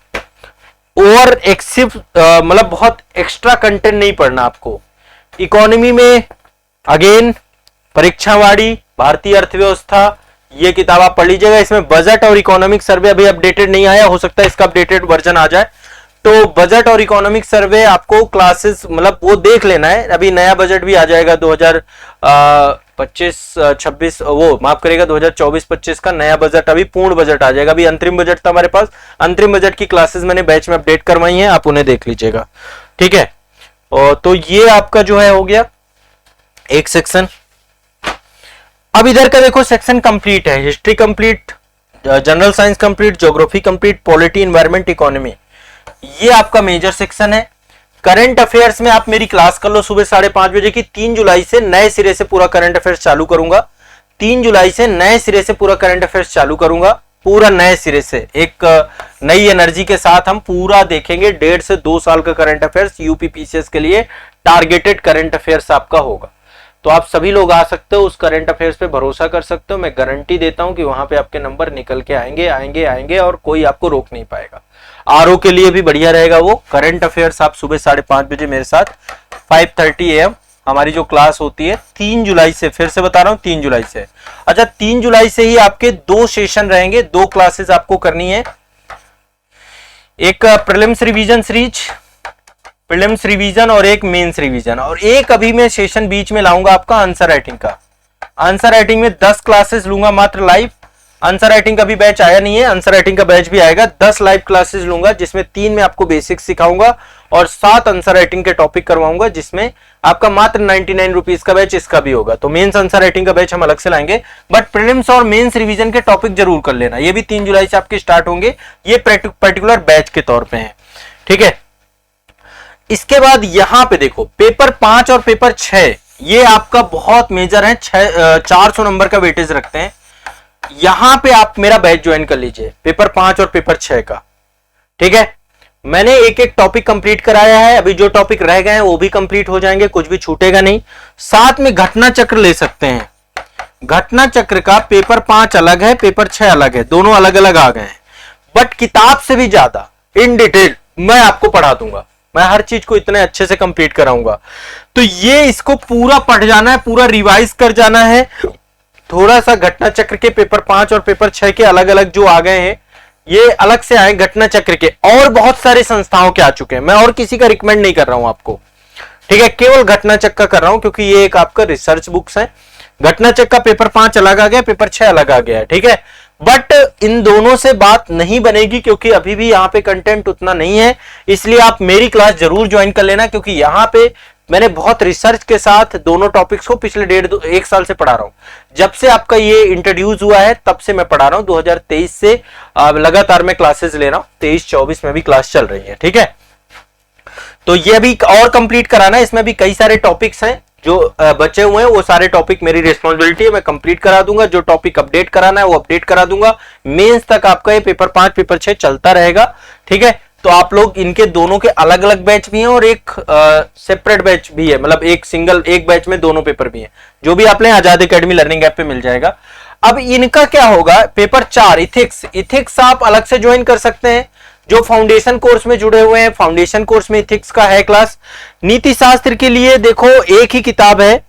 ओवर एक्सिव मतलब बहुत एक्स्ट्रा कंटेंट नहीं पढ़ना आपको। इकोनॉमी में अगेन परीक्षावाड़ी, भारतीय अर्थव्यवस्था, ये किताब आप पढ़ लीजिएगा। इसमें बजट और इकोनॉमिक सर्वे अभी अपडेटेड नहीं आया, हो सकता है इसका अपडेटेड वर्जन आ जाए। तो बजट और इकोनॉमिक सर्वे आपको क्लासेस मतलब वो देख लेना है। अभी नया बजट भी आ जाएगा 2025-26, वो माफ करेगा 2024-25 का नया बजट, अभी पूर्ण बजट आ जाएगा। अभी अंतरिम बजट था हमारे पास, अंतरिम बजट की क्लासेस मैंने बैच में अपडेट करवाई हैं, आप उन्हें देख लीजिएगा, ठीक है। और तो ये आपका जो है हो गया एक सेक्शन। अब इधर का देखो सेक्शन कंप्लीट है, history complete, general science complete, geography complete, polity, environment, economy, ये आपका मेजर सेक्शन है। करंट अफेयर्स में आप मेरी क्लास कर लो सुबह 5:30 बजे की। 3 जुलाई से नए सिरे से पूरा करंट अफेयर्स चालू करूंगा, 3 जुलाई से नए सिरे से पूरा करंट अफेयर्स चालू करूंगा, पूरा नए सिरे से एक नई एनर्जी के साथ हम पूरा देखेंगे। 1.5 से 2 साल का करंट अफेयर्स यूपीपीसीएस के लिए टारगेटेड करंट अफेयर्स आपका होगा। तो आप सभी लोग आ सकते हो, उस करंट अफेयर्स पे भरोसा कर सकते हो। मैं गारंटी देता हूं कि वहां पे आपके नंबर निकल के आएंगे आएंगे आएंगे और कोई आपको रोक नहीं पाएगा। आरओ के लिए भी बढ़िया रहेगा वो करंट अफेयर्स। आप सुबह 5:30 बजे मेरे साथ 5:30 AM हमारी जो क्लास होती है 3 जुलाई से, फिर से बता रहा हूं 3 जुलाई से। अच्छा 3 जुलाई से ही आपके 2 सेशन रहेंगे, 2 क्लासेस आपको करनी है। एक prelims revision series, prelims revision और एक मेंस रिवीजन, और एक अभी मैं सेशन बीच में लाऊंगा आपका आंसर राइटिंग का। आंसर राइटिंग में 10 क्लासेस लूंगा मात्र लाइव। आंसर राइटिंग का भी बैच आया नहीं है, आंसर राइटिंग का बैच भी आएगा। 10 लाइव क्लासेस लूंगा जिसमें 3 में आपको बेसिक्स सिखाऊंगा और 7 आंसर राइटिंग के टॉपिक करवाऊंगा, जिसमें आपका मात्र 99 रुपीज का बैच इसका भी होगा। तो मेंस आंसर राइटिंग का बैच हम अलग से लाएंगे, बट प्रीलिम्स और मेंस रिवीजन के टॉपिक जरूर कर लेना। ये भी 3 जुलाई से आपके स्टार्ट होंगे, ये पर्टिकुलर बैच के तौर पे है, ठीक है। इसके बाद यहां पे देखो पेपर 5 और पेपर 6 ये आपका बहुत मेजर है, 400 नंबर का वेटेज रखते हैं। यहां पे आप मेरा बैच ज्वाइन कर लीजिए पेपर 5 और पेपर 6 का, ठीक है। मैंने एक एक टॉपिक कंप्लीट कराया है, अभी जो टॉपिक रह गए हैं वो भी कंप्लीट हो जाएंगे, कुछ भी छूटेगा नहीं। साथ में घटना चक्र ले सकते हैं, घटना चक्र का पेपर 5 अलग है, पेपर 6 अलग है, दोनों अलग अलग आ गए हैं। बट किताब से भी ज्यादा इन डिटेल मैं आपको पढ़ा दूंगा, मैं हर चीज को इतने अच्छे से कंप्लीट कराऊंगा। तो ये इसको पूरा पढ़ जाना है, पूरा रिवाइज कर जाना है। थोड़ा सा घटना चक्र के पेपर 5 और पेपर 6 के अलग अलग जो आ गए हैं ये अलग से आए, घटना चक्र के और बहुत सारे संस्थाओं के आ चुके हैं। मैं और किसी का रिकमेंड नहीं कर रहा हूं आपको, ठीक है, केवल घटना चक्र का कर रहा हूं क्योंकि ये एक आपका रिसर्च बुक्स है। घटना चक्र का पेपर 5 अलग आ गया, पेपर 6 अलग आ गया है, ठीक है। बट इन दोनों से बात नहीं बनेगी क्योंकि अभी भी यहां पे कंटेंट उतना नहीं है, इसलिए आप मेरी क्लास जरूर ज्वाइन कर लेना, क्योंकि यहां पे मैंने बहुत रिसर्च के साथ दोनों टॉपिक्स को पिछले 1.5 साल से पढ़ा रहा हूं। जब से आपका ये इंट्रोड्यूस हुआ है तब से मैं पढ़ा रहा हूं, 2023 से लगातार मैं क्लासेस ले रहा हूं, 23-24 में भी क्लास चल रही है, ठीक है। तो ये अभी और कंप्लीट कराना है, इसमें भी कई सारे टॉपिक्स हैं जो बचे हुए हैं, वो सारे टॉपिक मेरी रिस्पॉन्सिबिलिटी है, मैं कंप्लीट करा दूंगा। जो टॉपिक अपडेट कराना है वो अपडेट करा दूंगा। मेंस तक आपका ये पेपर 5 पेपर 6 चलता रहेगा, ठीक है। तो आप लोग इनके दोनों के अलग अलग बैच भी हैं और एक सेपरेट बैच भी है, मतलब एक बैच में दोनों पेपर भी हैं। जो भी आप लें आजाद एकेडमी लर्निंग ऐप पे मिल जाएगा। अब इनका क्या होगा, पेपर 4 इथिक्स आप अलग से ज्वाइन कर सकते हैं। जो फाउंडेशन कोर्स में जुड़े हुए हैं, फाउंडेशन कोर्स में इथिक्स का है क्लास। नीति शास्त्र के लिए देखो एक ही किताब है,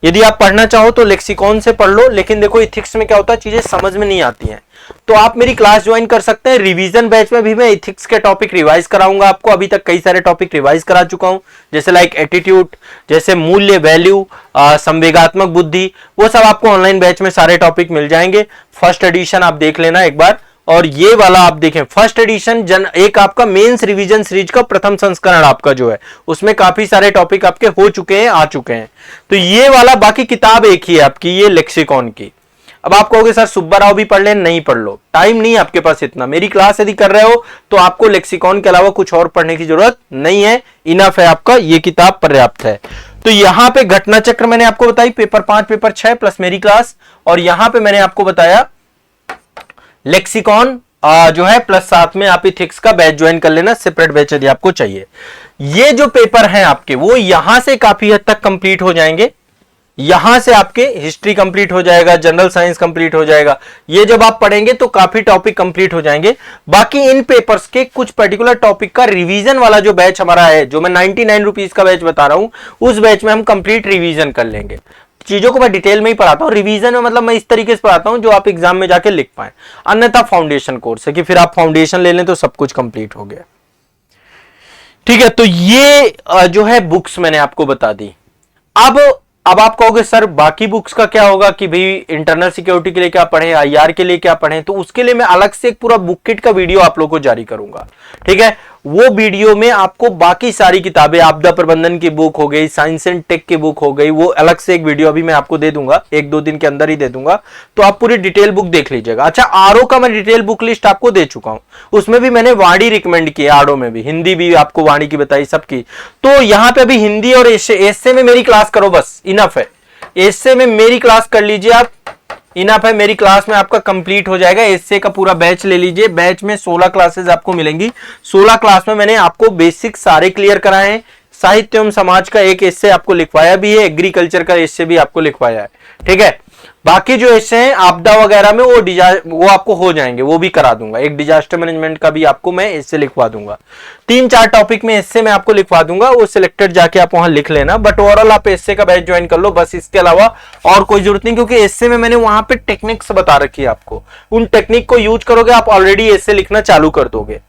यदि आप पढ़ना चाहो तो लेक्सिकॉन से पढ़ लो, लेकिन देखो इथिक्स में क्या होता है, चीजें समझ में नहीं आती हैं, तो आप मेरी क्लास ज्वाइन कर सकते हैं। रिवीजन बैच में भी मैं इथिक्स के टॉपिक रिवाइज कराऊंगा आपको। अभी तक कई सारे टॉपिक रिवाइज करा चुका हूं, जैसे लाइक एटीट्यूड, जैसे मूल्य वैल्यू, संवेगात्मक बुद्धि, वो सब आपको ऑनलाइन बैच में सारे टॉपिक मिल जाएंगे। फर्स्ट एडिशन आप देख लेना एक बार, और ये वाला आप देखें फर्स्ट एडिशन एक आपका मेंस रिवीजन सीरीज का प्रथम संस्करण आपका जो है, उसमें काफी सारे टॉपिक आपके हो चुके हैं, आ चुके हैं। तो ये वाला, बाकी किताब एक ही है आपकी, ये लेक्सिकॉन की। अब आप कहोगे सर सुब्बा राव भी पढ़ लें, नहीं पढ़ लो, टाइम नहीं आपके पास इतना। मेरी क्लास यदि कर रहे हो तो आपको लेक्सिकॉन के अलावा कुछ और पढ़ने की जरूरत नहीं है, इनफ है आपका, ये किताब पर्याप्त है। तो यहां पे घटना चक्र मैंने आपको बताई, पेपर 5 पेपर 6 प्लस मेरी क्लास, और यहां पे मैंने आपको बताया लेक्सिकॉन जो है, प्लस साथ में आप इथिक्स का बैच ज्वाइन कर लेना, सेपरेट बैच यदि आपको चाहिए। ये जो पेपर हैं आपके वो यहां से काफी हद तक कंप्लीट हो जाएंगे। यहां से आपके हिस्ट्री कंप्लीट हो जाएगा, जनरल साइंस कंप्लीट हो जाएगा। ये जब आप पढ़ेंगे तो काफी टॉपिक कंप्लीट हो जाएंगे। बाकी इन पेपर्स के कुछ पर्टिकुलर टॉपिक का रिवीजन वाला जो बैच हमारा है, जो मैं 99 रुपीज का बैच बता रहा हूं, उस बैच में हम कंप्लीट रिवीजन कर लेंगे। चीजों को मैं डिटेल में ही पढ़ाता हूं, रिवीजन में मतलब मैं इस तरीके से पढ़ाता हूं जो आप एग्जाम में जाके लिख पाए। अन्यथा फाउंडेशन कोर्स है कि फिर आप फाउंडेशन ले लें तो सब कुछ कंप्लीट हो गया, ठीक है। तो ये जो है बुक्स मैंने आपको बता दी। अब आप कहोगे सर बाकी बुक्स का क्या होगा, कि भाई इंटरनल सिक्योरिटी के लिए क्या पढ़ें, आईआर के लिए क्या पढ़ें, तो उसके लिए मैं अलग से एक पूरा बुक किट का वीडियो आप लोगों को जारी करूंगा, ठीक है। वो वीडियो में आपको बाकी सारी किताबें, आपदा प्रबंधन की बुक हो गई, साइंस एंड टेक की बुक हो गई, वो अलग से एक वीडियो अभी मैं आपको दे दूंगा, 1-2 दिन के अंदर ही दे दूंगा, तो आप पूरी डिटेल बुक देख लीजिएगा। अच्छा, आरओ का मैं डिटेल बुक लिस्ट आपको दे चुका हूं, उसमें भी मैंने वाणी रिकमेंड की, आरओ में भी, हिंदी भी आपको वाणी की बताई, सबकी। तो यहां पे अभी हिंदी और एस्से में मेरी क्लास करो, बस इनफ है। एस्से में मेरी क्लास कर लीजिए आप, इनफ है। मेरी क्लास में आपका कंप्लीट हो जाएगा। एस्से का पूरा बैच ले लीजिए, बैच में 16 क्लासेस आपको मिलेंगी। 16 क्लास में मैंने आपको बेसिक सारे क्लियर कराए हैं। साहित्य एवं समाज का एक एस्से आपको लिखवाया भी है, एग्रीकल्चर का एस्से भी आपको लिखवाया है, ठीक है। बाकी जो एस्से हैं आपदा वगैरह में वो आपको हो जाएंगे, वो भी करा दूंगा। एक डिजास्टर मैनेजमेंट का भी आपको मैं एस्से लिखवा दूंगा। 3-4 टॉपिक में एस्से मैं आपको लिखवा दूंगा, वो सिलेक्टेड जाके आप वहां लिख लेना। बट ओवरऑल आप एस्से का बैच ज्वाइन कर लो, बस इसके अलावा और कोई जरूरत नहीं, क्योंकि एस्से में मैंने वहां पे टेक्निक्स बता रखी है आपको। उन टेक्निक को यूज करोगे आप ऑलरेडी एस्से लिखना चालू कर दोगे,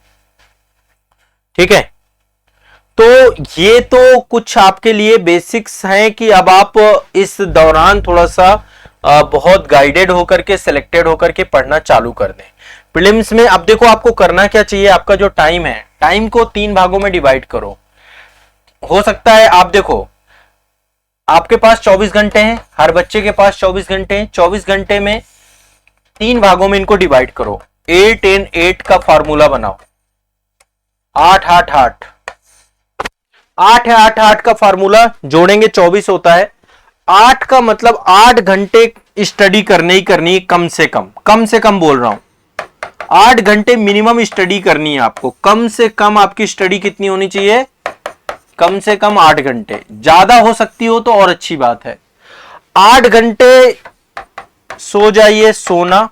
ठीक है। तो ये तो कुछ आपके लिए बेसिक्स हैं कि अब आप इस दौरान थोड़ा सा बहुत गाइडेड होकर के, सिलेक्टेड होकर के पढ़ना चालू कर दें। प्रीलिम्स में अब देखो आपको करना क्या चाहिए, आपका जो टाइम है, टाइम को 3 भागों में डिवाइड करो। हो सकता है आप देखो आपके पास 24 घंटे हैं, हर बच्चे के पास 24 घंटे हैं। 24 घंटे में 3 भागों में इनको डिवाइड करो। 8 in 8 का फॉर्मूला बनाओ, 8 8 8। 8 है, 8 8 का फार्मूला जोड़ेंगे 24 होता है। 8 का मतलब 8 घंटे स्टडी करनी ही करनी है, कम से कम बोल रहा हूं, 8 घंटे मिनिमम स्टडी करनी है आपको। कम से कम आपकी स्टडी कितनी होनी चाहिए? कम से कम 8 घंटे। ज्यादा हो सकती हो तो और अच्छी बात है। 8 घंटे सो जाइए, सोना,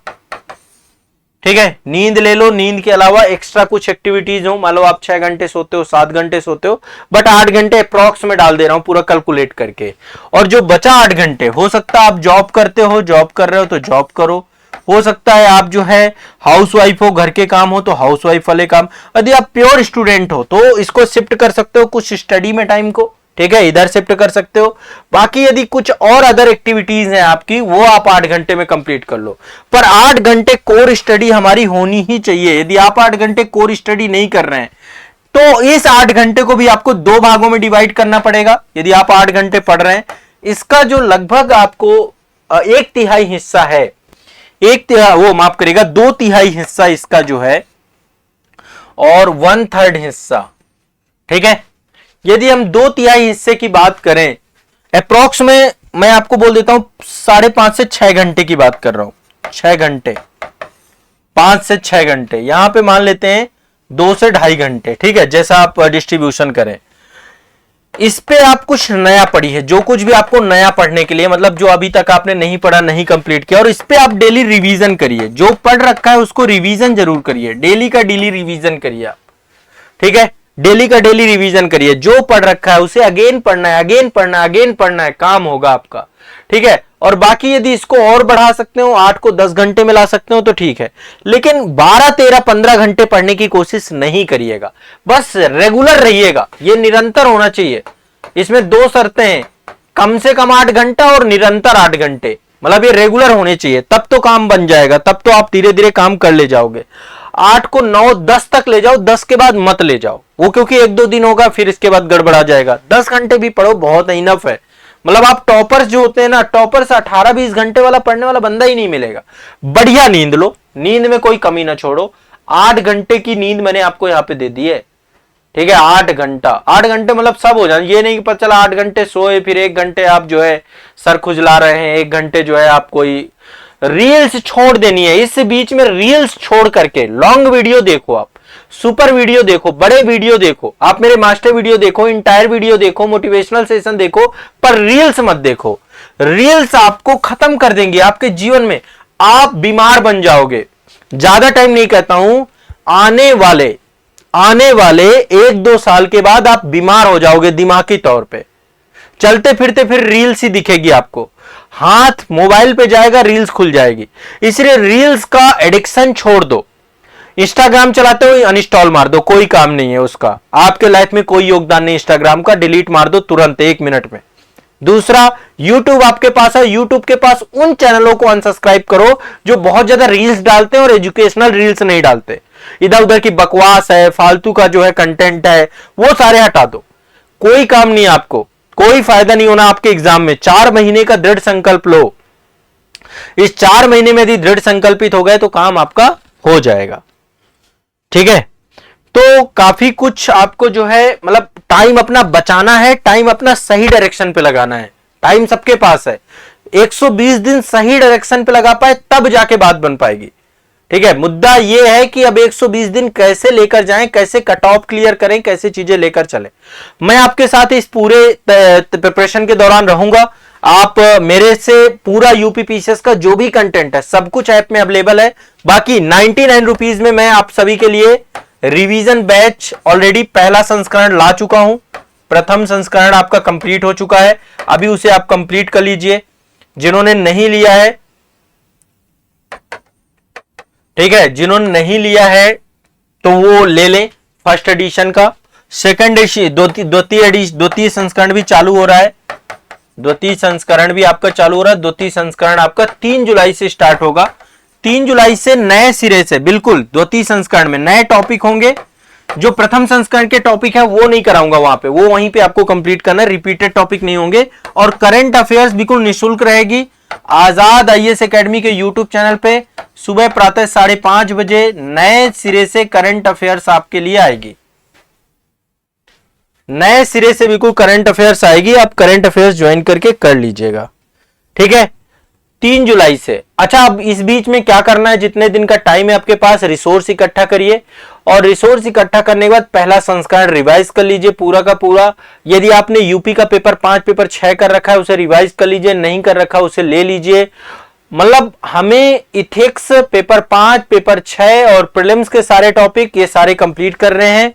ठीक है, नींद ले लो, नींद के अलावा एक्स्ट्रा कुछ एक्टिविटीज हो, मान लो आप 6 घंटे सोते हो, 7 घंटे सोते हो, बट 8 घंटे अप्रॉक्स में डाल दे रहा हूं पूरा कैलकुलेट करके। और जो बचा 8 घंटे, हो सकता है आप जॉब करते हो, जॉब कर रहे हो तो जॉब करो, हो सकता है आप जो है हाउसवाइफ हो, घर के काम हो तो हाउसवाइफ वाले काम, यदि आप प्योर स्टूडेंट हो तो इसको शिफ्ट कर सकते हो कुछ स्टडी में टाइम को, ठीक है, इधर शिफ्ट कर सकते हो। बाकी यदि कुछ और अदर एक्टिविटीज हैं आपकी, वो आप 8 घंटे में कंप्लीट कर लो, पर 8 घंटे कोर स्टडी हमारी होनी ही चाहिए। यदि आप 8 घंटे कोर स्टडी नहीं कर रहे हैं तो इस 8 घंटे को भी आपको 2 भागों में डिवाइड करना पड़ेगा। यदि आप 8 घंटे पढ़ रहे हैं, इसका जो लगभग आपको 1/3 हिस्सा है, 2/3 हिस्सा इसका जो है, और 1/3 हिस्सा, ठीक है। यदि हम 2/3 हिस्से की बात करें, अप्रॉक्स में मैं आपको बोल देता हूं 5.5 से 6 घंटे की बात कर रहा हूं, 6 घंटे, 5 से 6 घंटे, यहां पे मान लेते हैं 2 से 2.5 घंटे, ठीक है, जैसा आप डिस्ट्रीब्यूशन करें। इस पे आप कुछ नया पढ़ी है, जो कुछ भी आपको नया पढ़ने के लिए, मतलब जो अभी तक आपने नहीं पढ़ा, नहीं कंप्लीट किया, और इस पे आप डेली रिवीजन करिए। जो पढ़ रखा है उसको रिवीजन जरूर करिए, डेली का डेली रिवीजन करिए आप, ठीक है, डेली का डेली रिवीजन करिए। जो पढ़ रखा है उसे अगेन पढ़ना है, अगेन पढ़ना है, अगेन पढ़ना है, काम होगा आपका, ठीक है। और बाकी यदि इसको और बढ़ा सकते हो, 8 को 10 घंटे में ला सकते हो तो ठीक है, लेकिन 12, 13, 15 घंटे पढ़ने की कोशिश नहीं करिएगा। बस रेगुलर रहिएगा, ये निरंतर होना चाहिए। इसमें 2 शर्तें हैं, कम से कम 8 घंटा और निरंतर 8 घंटे, मतलब ये रेगुलर होने चाहिए, तब तो काम बन जाएगा, तब तो आप धीरे धीरे काम कर ले जाओगे। 8 को 9, 10 तक ले जाओ, 10 के बाद मत ले जाओ वो, क्योंकि 1-2 दिन होगा, फिर इसके बाद गड़बड़ा जाएगा। 10 घंटे भी पढ़ो, बहुत इनफ है। मतलब आप टॉपर्स जो होते हैं ना, टॉपर्स 18-20 घंटे वाला पढ़ने वाला बंदा ही नहीं मिलेगा। बढ़िया नींद लो, नींद में कोई कमी ना छोड़ो। 8 घंटे की नींद मैंने आपको यहाँ पे दे दी है, ठीक है, 8 घंटा, 8 घंटे मतलब सब हो जाए। ये नहीं कि पता चला 8 घंटे सोए, फिर 1 घंटे आप जो है सर खुजला रहे हैं, 1 घंटे जो है आप कोई रील्स छोड़ देनी है। इस बीच में रील्स छोड़ करके लॉन्ग वीडियो देखो, आप सुपर वीडियो देखो, बड़े वीडियो देखो, आप मेरे मास्टर वीडियो देखो, इंटायर वीडियो देखो, मोटिवेशनल सेशन देखो, पर रील्स मत देखो। रील्स आपको खत्म कर देंगे आपके जीवन में, आप बीमार बन जाओगे। ज्यादा टाइम नहीं कहता हूं, आने वाले 1-2 साल के बाद आप बीमार हो जाओगे दिमागी तौर पे। चलते फिरते फिर रील्स ही दिखेगी आपको, हाथ मोबाइल पे जाएगा, रील्स खुल जाएगी। इसलिए रील्स का एडिक्शन छोड़ दो। इंस्टाग्राम चलाते हो, अनइंस्टॉल मार दो, कोई काम नहीं है उसका, आपके लाइफ में कोई योगदान नहीं इंस्टाग्राम का, डिलीट मार दो तुरंत 1 मिनट में। दूसरा, यूट्यूब आपके पास है, यूट्यूब के पास उन चैनलों को अनसब्सक्राइब करो जो बहुत ज्यादा रील्स डालते हैं और एजुकेशनल रील्स नहीं डालते। इधर उधर की बकवास है, फालतू का जो है कंटेंट है, वो सारे हटा दो। कोई काम नहीं, आपको कोई फायदा नहीं होना आपके एग्जाम में। 4 महीने का दृढ़ संकल्प लो, इस 4 महीने में यदि दृढ़ संकल्पित हो गए तो काम आपका हो जाएगा, ठीक है। तो काफी कुछ आपको जो है, मतलब टाइम अपना बचाना है, टाइम अपना सही डायरेक्शन पे लगाना है। टाइम सबके पास है, 120 दिन सही डायरेक्शन पे लगा पाए तब जाके बात बन पाएगी, ठीक है। मुद्दा यह है कि अब 120 दिन कैसे लेकर जाएं, कैसे कट ऑफ क्लियर करें, कैसे चीजें लेकर चले। मैं आपके साथ इस पूरे प्रिपरेशन के दौरान रहूंगा। आप मेरे से पूरा यूपीपीसीएस का जो भी कंटेंट है सब कुछ ऐप में अवेलेबल है। बाकी 99 रुपीज में मैं आप सभी के लिए रिवीजन बैच ऑलरेडी पहला संस्करण ला चुका हूं। प्रथम संस्करण आपका कंप्लीट हो चुका है, अभी उसे आप कंप्लीट कर लीजिए। जिन्होंने नहीं लिया है, ठीक है, जिन्होंने नहीं लिया है तो वो ले लें फर्स्ट एडिशन का। सेकंड एडिशन, द्वितीय संस्करण भी चालू हो रहा है, द्वितीय संस्करण भी आपका चालू हो रहा है। द्वितीय संस्करण आपका 3 जुलाई से स्टार्ट होगा। 3 जुलाई से नए सिरे से, बिल्कुल द्वितीय संस्करण में नए टॉपिक होंगे। जो प्रथम संस्करण के टॉपिक है वो नहीं कराऊंगा वहां पे, वो वहीं पे आपको कंप्लीट करना है, रिपीटेड टॉपिक नहीं होंगे। और करंट अफेयर्स बिल्कुल निःशुल्क रहेगी। आजाद आईएएस एकेडमी के यूट्यूब चैनल पे सुबह प्रातः 5:30 बजे नए सिरे से करंट अफेयर्स आपके लिए आएगी। नए सिरे से बिल्कुल करंट अफेयर्स आएगी, आप करंट अफेयर्स ज्वाइन करके कर लीजिएगा, ठीक है। 3 जुलाई से। अच्छा, अब इस बीच में क्या करना है, जितने दिन का टाइम है आपके पास, रिसोर्स इकट्ठा करिए और रिसोर्स इकट्ठा करने के बाद पहला संस्करण रिवाइज कर लीजिए पूरा का पूरा। यदि आपने यूपी का पेपर 5 पेपर 6 कर रखा है उसे रिवाइज कर लीजिए, नहीं कर रखा उसे ले लीजिए। मतलब हमें इथिक्स पेपर 5 पेपर 6 और प्रीलिम्स के सारे टॉपिक ये सारे कंप्लीट कर रहे हैं।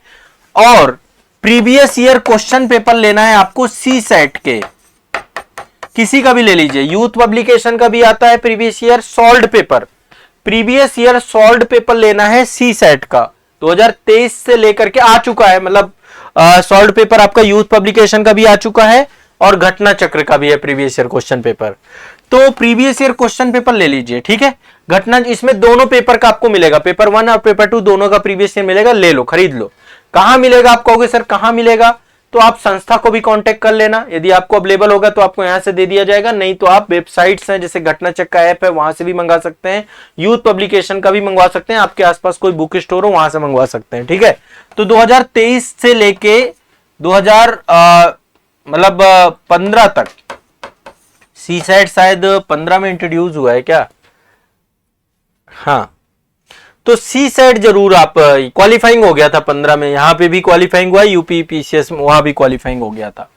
और प्रीवियस ईयर क्वेश्चन पेपर लेना है आपको सी सेट के, किसी का भी ले लीजिए, यूथ पब्लिकेशन का भी आता है previous year solved paper, previous year solved paper लेना है सी सेट का 2023 से लेकर के आ चुका है। मतलब सॉल्व्ड पेपर आपका यूथ पब्लिकेशन का भी आ चुका है और घटना चक्र का भी है प्रीवियस ईयर क्वेश्चन पेपर। तो प्रीवियस ईयर क्वेश्चन पेपर ले लीजिए, ठीक है। घटना, इसमें दोनों पेपर का आपको मिलेगा, पेपर 1 और पेपर 2 दोनों का प्रीवियस ईयर मिलेगा, ले लो, खरीद लो। कहां मिलेगा आप कहोगे सर कहां मिलेगा, तो आप संस्था को भी कांटेक्ट कर लेना, यदि आपको अवेलेबल होगा तो आपको यहां से दे दिया जाएगा, नहीं तो आप वेबसाइट्स हैं जैसे घटना चक्र का ऐप है वहां से भी मंगा सकते हैं, यूथ पब्लिकेशन का भी मंगवा सकते हैं, आपके आसपास कोई बुक स्टोर हो वहां से मंगवा सकते हैं, ठीक है। तो 2023 से लेके 15 तक, सी सेट शायद 15 में इंट्रोड्यूस हुआ है क्या, हाँ, तो सी सेट जरूर आप, क्वालिफाइंग हो गया था 15 में, यहां पे भी क्वालिफाइंग हुआ, यूपी पीसीएस में वहां भी क्वालिफाइंग हो गया था।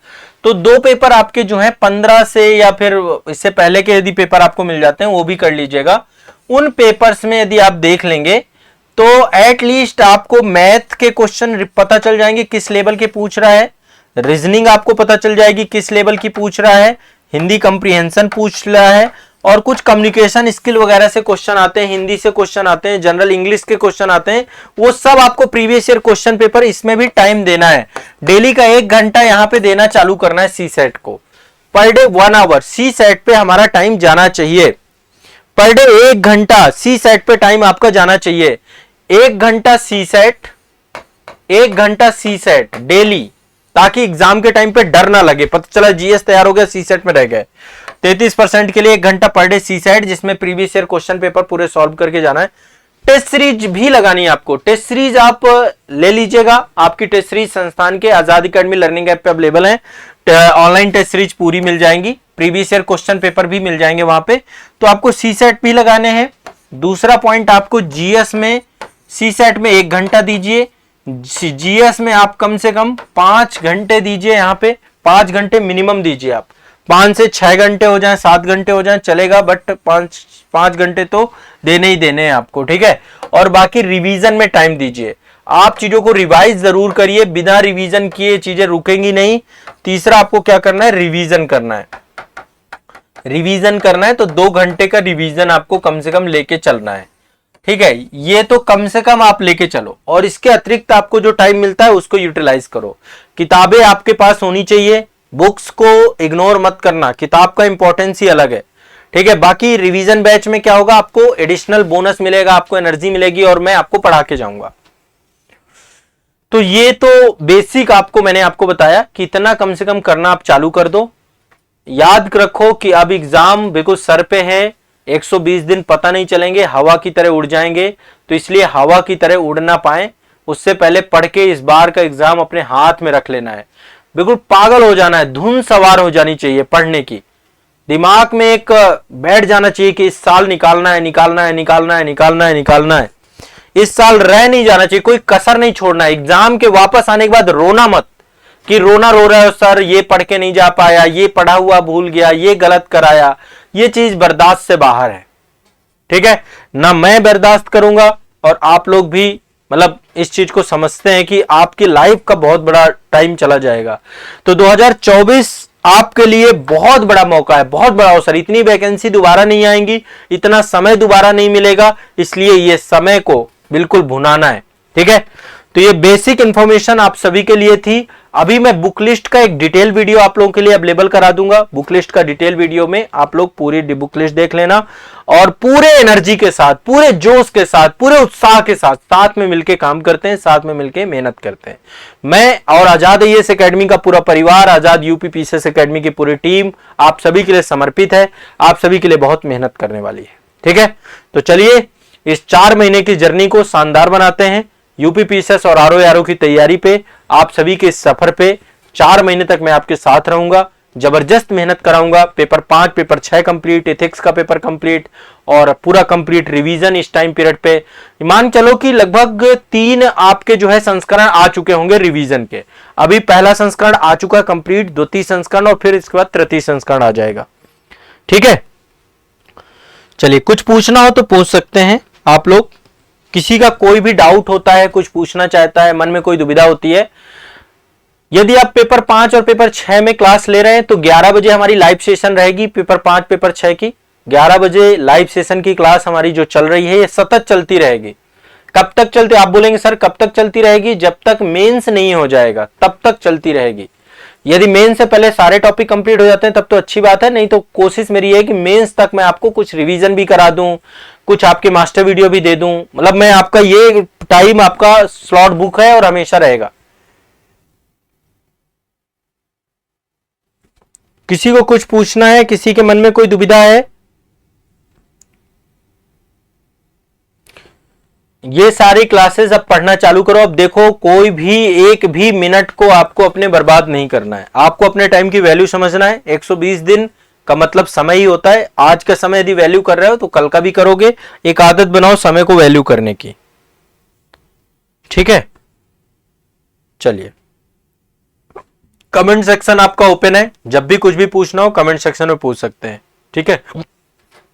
तो 2 पेपर आपके जो है 15 से या फिर इससे पहले के यदि पेपर आपको मिल जाते हैं वो भी कर लीजिएगा। उन पेपर्स में यदि आप देख लेंगे तो एटलीस्ट आपको मैथ के क्वेश्चन पता चल जाएंगे किस लेवल के पूछ रहा है, रीजनिंग आपको पता चल जाएगी किस लेवल की पूछ रहा है, हिंदी कंप्रीहेंशन पूछ रहा है, और कुछ कम्युनिकेशन स्किल वगैरह से क्वेश्चन आते हैं, हिंदी से क्वेश्चन आते हैं, जनरल इंग्लिश के क्वेश्चन आते हैं, वो सब आपको प्रीवियस ईयर क्वेश्चन पेपर, इसमें भी टाइम देना है, डेली का 1 घंटा यहां पे देना चालू करना है सी सेट को, per day 1 our C set पे हमारा टाइम जाना चाहिए, पर डे 1 घंटा सी सेट पे टाइम आपका जाना चाहिए, 1 घंटा सी सेट, 1 घंटा सी सेट डेली, ताकि एग्जाम के टाइम पे डर ना लगे, पता चला जीएस तैयार हो गया सी सेट में रह गए। 33% के लिए 1 घंटा पर डे सी सेट, जिसमें प्रीवियस ईयर क्वेश्चन पेपर पूरे सॉल्व करके जाना है। टेस्ट सीरीज भी लगानी है आपको, टेस्ट सीरीज आप ले लीजिएगा, आपकी टेस्ट सीरीज संस्थान के आजाद एकेडमी लर्निंग ऐप पे अवेलेबल है, ऑनलाइन टेस्ट सीरीज पूरी मिल जाएंगी, प्रीवियस ईयर क्वेश्चन पेपर भी मिल जाएंगे वहां पे, तो आपको सी सेट भी लगाने हैं। दूसरा पॉइंट, आपको जीएस में, सी सेट में 1 घंटा दीजिए, जीएस में आप कम से कम 5 घंटे दीजिए, यहां पे 5 घंटे मिनिमम दीजिए आप, 5 से 6 घंटे हो जाएं, 7 घंटे हो जाएं चलेगा, बट 5 घंटे तो देने ही देने हैं आपको, ठीक है। और बाकी रिवीजन में टाइम दीजिए, आप चीजों को रिवाइज जरूर करिए, बिना रिवीजन किए चीजें रुकेंगी नहीं। तीसरा आपको क्या करना है, रिवीजन करना है, रिवीजन करना है, तो 2 घंटे का रिवीजन आपको कम से कम लेके चलना है, ठीक है। ये तो कम से कम आप लेके चलो, और इसके अतिरिक्त आपको जो टाइम मिलता है उसको यूटिलाइज करो। किताबें आपके पास होनी चाहिए, बुक्स को इग्नोर मत करना, किताब का इंपॉर्टेंस ही अलग है, ठीक है। बाकी रिवीजन बैच में क्या होगा, आपको एडिशनल बोनस मिलेगा, आपको एनर्जी मिलेगी और मैं आपको पढ़ा के जाऊंगा। तो ये तो बेसिक आपको मैंने आपको बताया कि इतना कम से कम करना आप चालू कर दो। याद रखो कि अब एग्जाम बिल्कुल सर पे है, 120 दिन पता नहीं चलेंगे, हवा की तरह उड़ जाएंगे, तो इसलिए हवा की तरह उड़ ना पाए उससे पहले पढ़ के इस बार का एग्जाम अपने हाथ में रख लेना है, बिल्कुल पागल हो जाना है, धुन सवार हो जानी चाहिए पढ़ने की, दिमाग में एक बैठ जाना चाहिए कि इस साल निकालना है, निकालना है, निकालना है, निकालना है, निकालना है, इस साल रह नहीं जाना चाहिए, कोई कसर नहीं छोड़ना है। एग्जाम के वापस आने के बाद रोना मत कि रोना रो रहा है सर ये पढ़ के नहीं जा पाया, ये पढ़ा हुआ भूल गया, ये गलत कराया, ये चीज बर्दाश्त से बाहर है, ठीक है ना। मैं बर्दाश्त करूंगा और आप लोग भी मतलब इस चीज को समझते हैं कि आपकी लाइफ का बहुत बड़ा टाइम चला जाएगा। तो 2024 आपके लिए बहुत बड़ा मौका है, बहुत बड़ा अवसर, इतनी वैकेंसी दोबारा नहीं आएंगी, इतना समय दोबारा नहीं मिलेगा, इसलिए ये समय को बिल्कुल भुनाना है, ठीक है। तो ये बेसिक इंफॉर्मेशन आप सभी के लिए थी। अभी मैं बुक लिस्ट का एक डिटेल वीडियो आप लोगों के लिए अवेलेबल करा दूंगा, बुक लिस्ट का डिटेल वीडियो में आप लोग पूरी बुक लिस्ट देख लेना और पूरे एनर्जी के साथ, पूरे जोश के साथ, पूरे उत्साह के साथ साथ में मिलके काम करते हैं, साथ में मिलके मेहनत करते हैं। मैं और आजाद आईएएस एकेडमी का पूरा परिवार, आजाद यूपी पीसीएस एकेडमी की पूरी टीम आप सभी के लिए समर्पित है, आप सभी के लिए बहुत मेहनत करने वाली है, ठीक है। तो चलिए इस 4 महीने की जर्नी को शानदार बनाते हैं, यूपी पीसीएस और आरओ की तैयारी पे आप सभी के इस सफर पे 4 महीने तक मैं आपके साथ रहूंगा, जबरदस्त मेहनत कराऊंगा। पेपर 5, पेपर 6 कंप्लीट, एथिक्स का पेपर कंप्लीट और पूरा कंप्लीट रिवीजन इस टाइम पीरियड पे। मान चलो कि लगभग 3 आपके जो है संस्करण आ चुके होंगे रिवीजन के। अभी पहला संस्करण आ चुका कंप्लीट, द्वितीय संस्करण और फिर इसके बाद तृतीय संस्करण आ जाएगा। ठीक है, चलिए कुछ पूछना हो तो पूछ सकते हैं आप लोग। किसी का कोई भी डाउट होता है, कुछ पूछना चाहता है, मन में कोई दुविधा होती है, यदि आप पेपर 5 और पेपर 6 में क्लास ले रहे हैं तो 11 बजे हमारी लाइव सेशन रहेगी। पेपर 5 पेपर 6 की 11 बजे लाइव सेशन की क्लास हमारी जो चल रही है ये सतत चलती रहेगी। कब तक चलती, आप बोलेंगे सर कब तक चलती रहेगी? जब तक मेंस नहीं हो जाएगा तब तक चलती रहेगी। यदि मेंस से पहले सारे टॉपिक कंप्लीट हो जाते हैं तब तो अच्छी बात है, नहीं तो कोशिश मेरी है कि मेंस तक मैं आपको कुछ रिवीजन भी करा दूं, कुछ आपके मास्टर वीडियो भी दे दूं। मतलब मैं आपका ये टाइम आपका स्लॉट बुक है और हमेशा रहेगा। किसी को कुछ पूछना है, किसी के मन में कोई दुविधा है? ये सारी क्लासेस अब पढ़ना चालू करो। अब देखो कोई भी एक भी मिनट को आपको अपने बर्बाद नहीं करना है, आपको अपने टाइम की वैल्यू समझना है। 120 दिन का मतलब समय ही होता है। आज का समय यदि वैल्यू कर रहे हो तो कल का भी करोगे। एक आदत बनाओ समय को वैल्यू करने की। ठीक है, चलिए कमेंट सेक्शन आपका ओपन है, जब भी कुछ भी पूछना हो कमेंट सेक्शन में पूछ सकते हैं। ठीक है।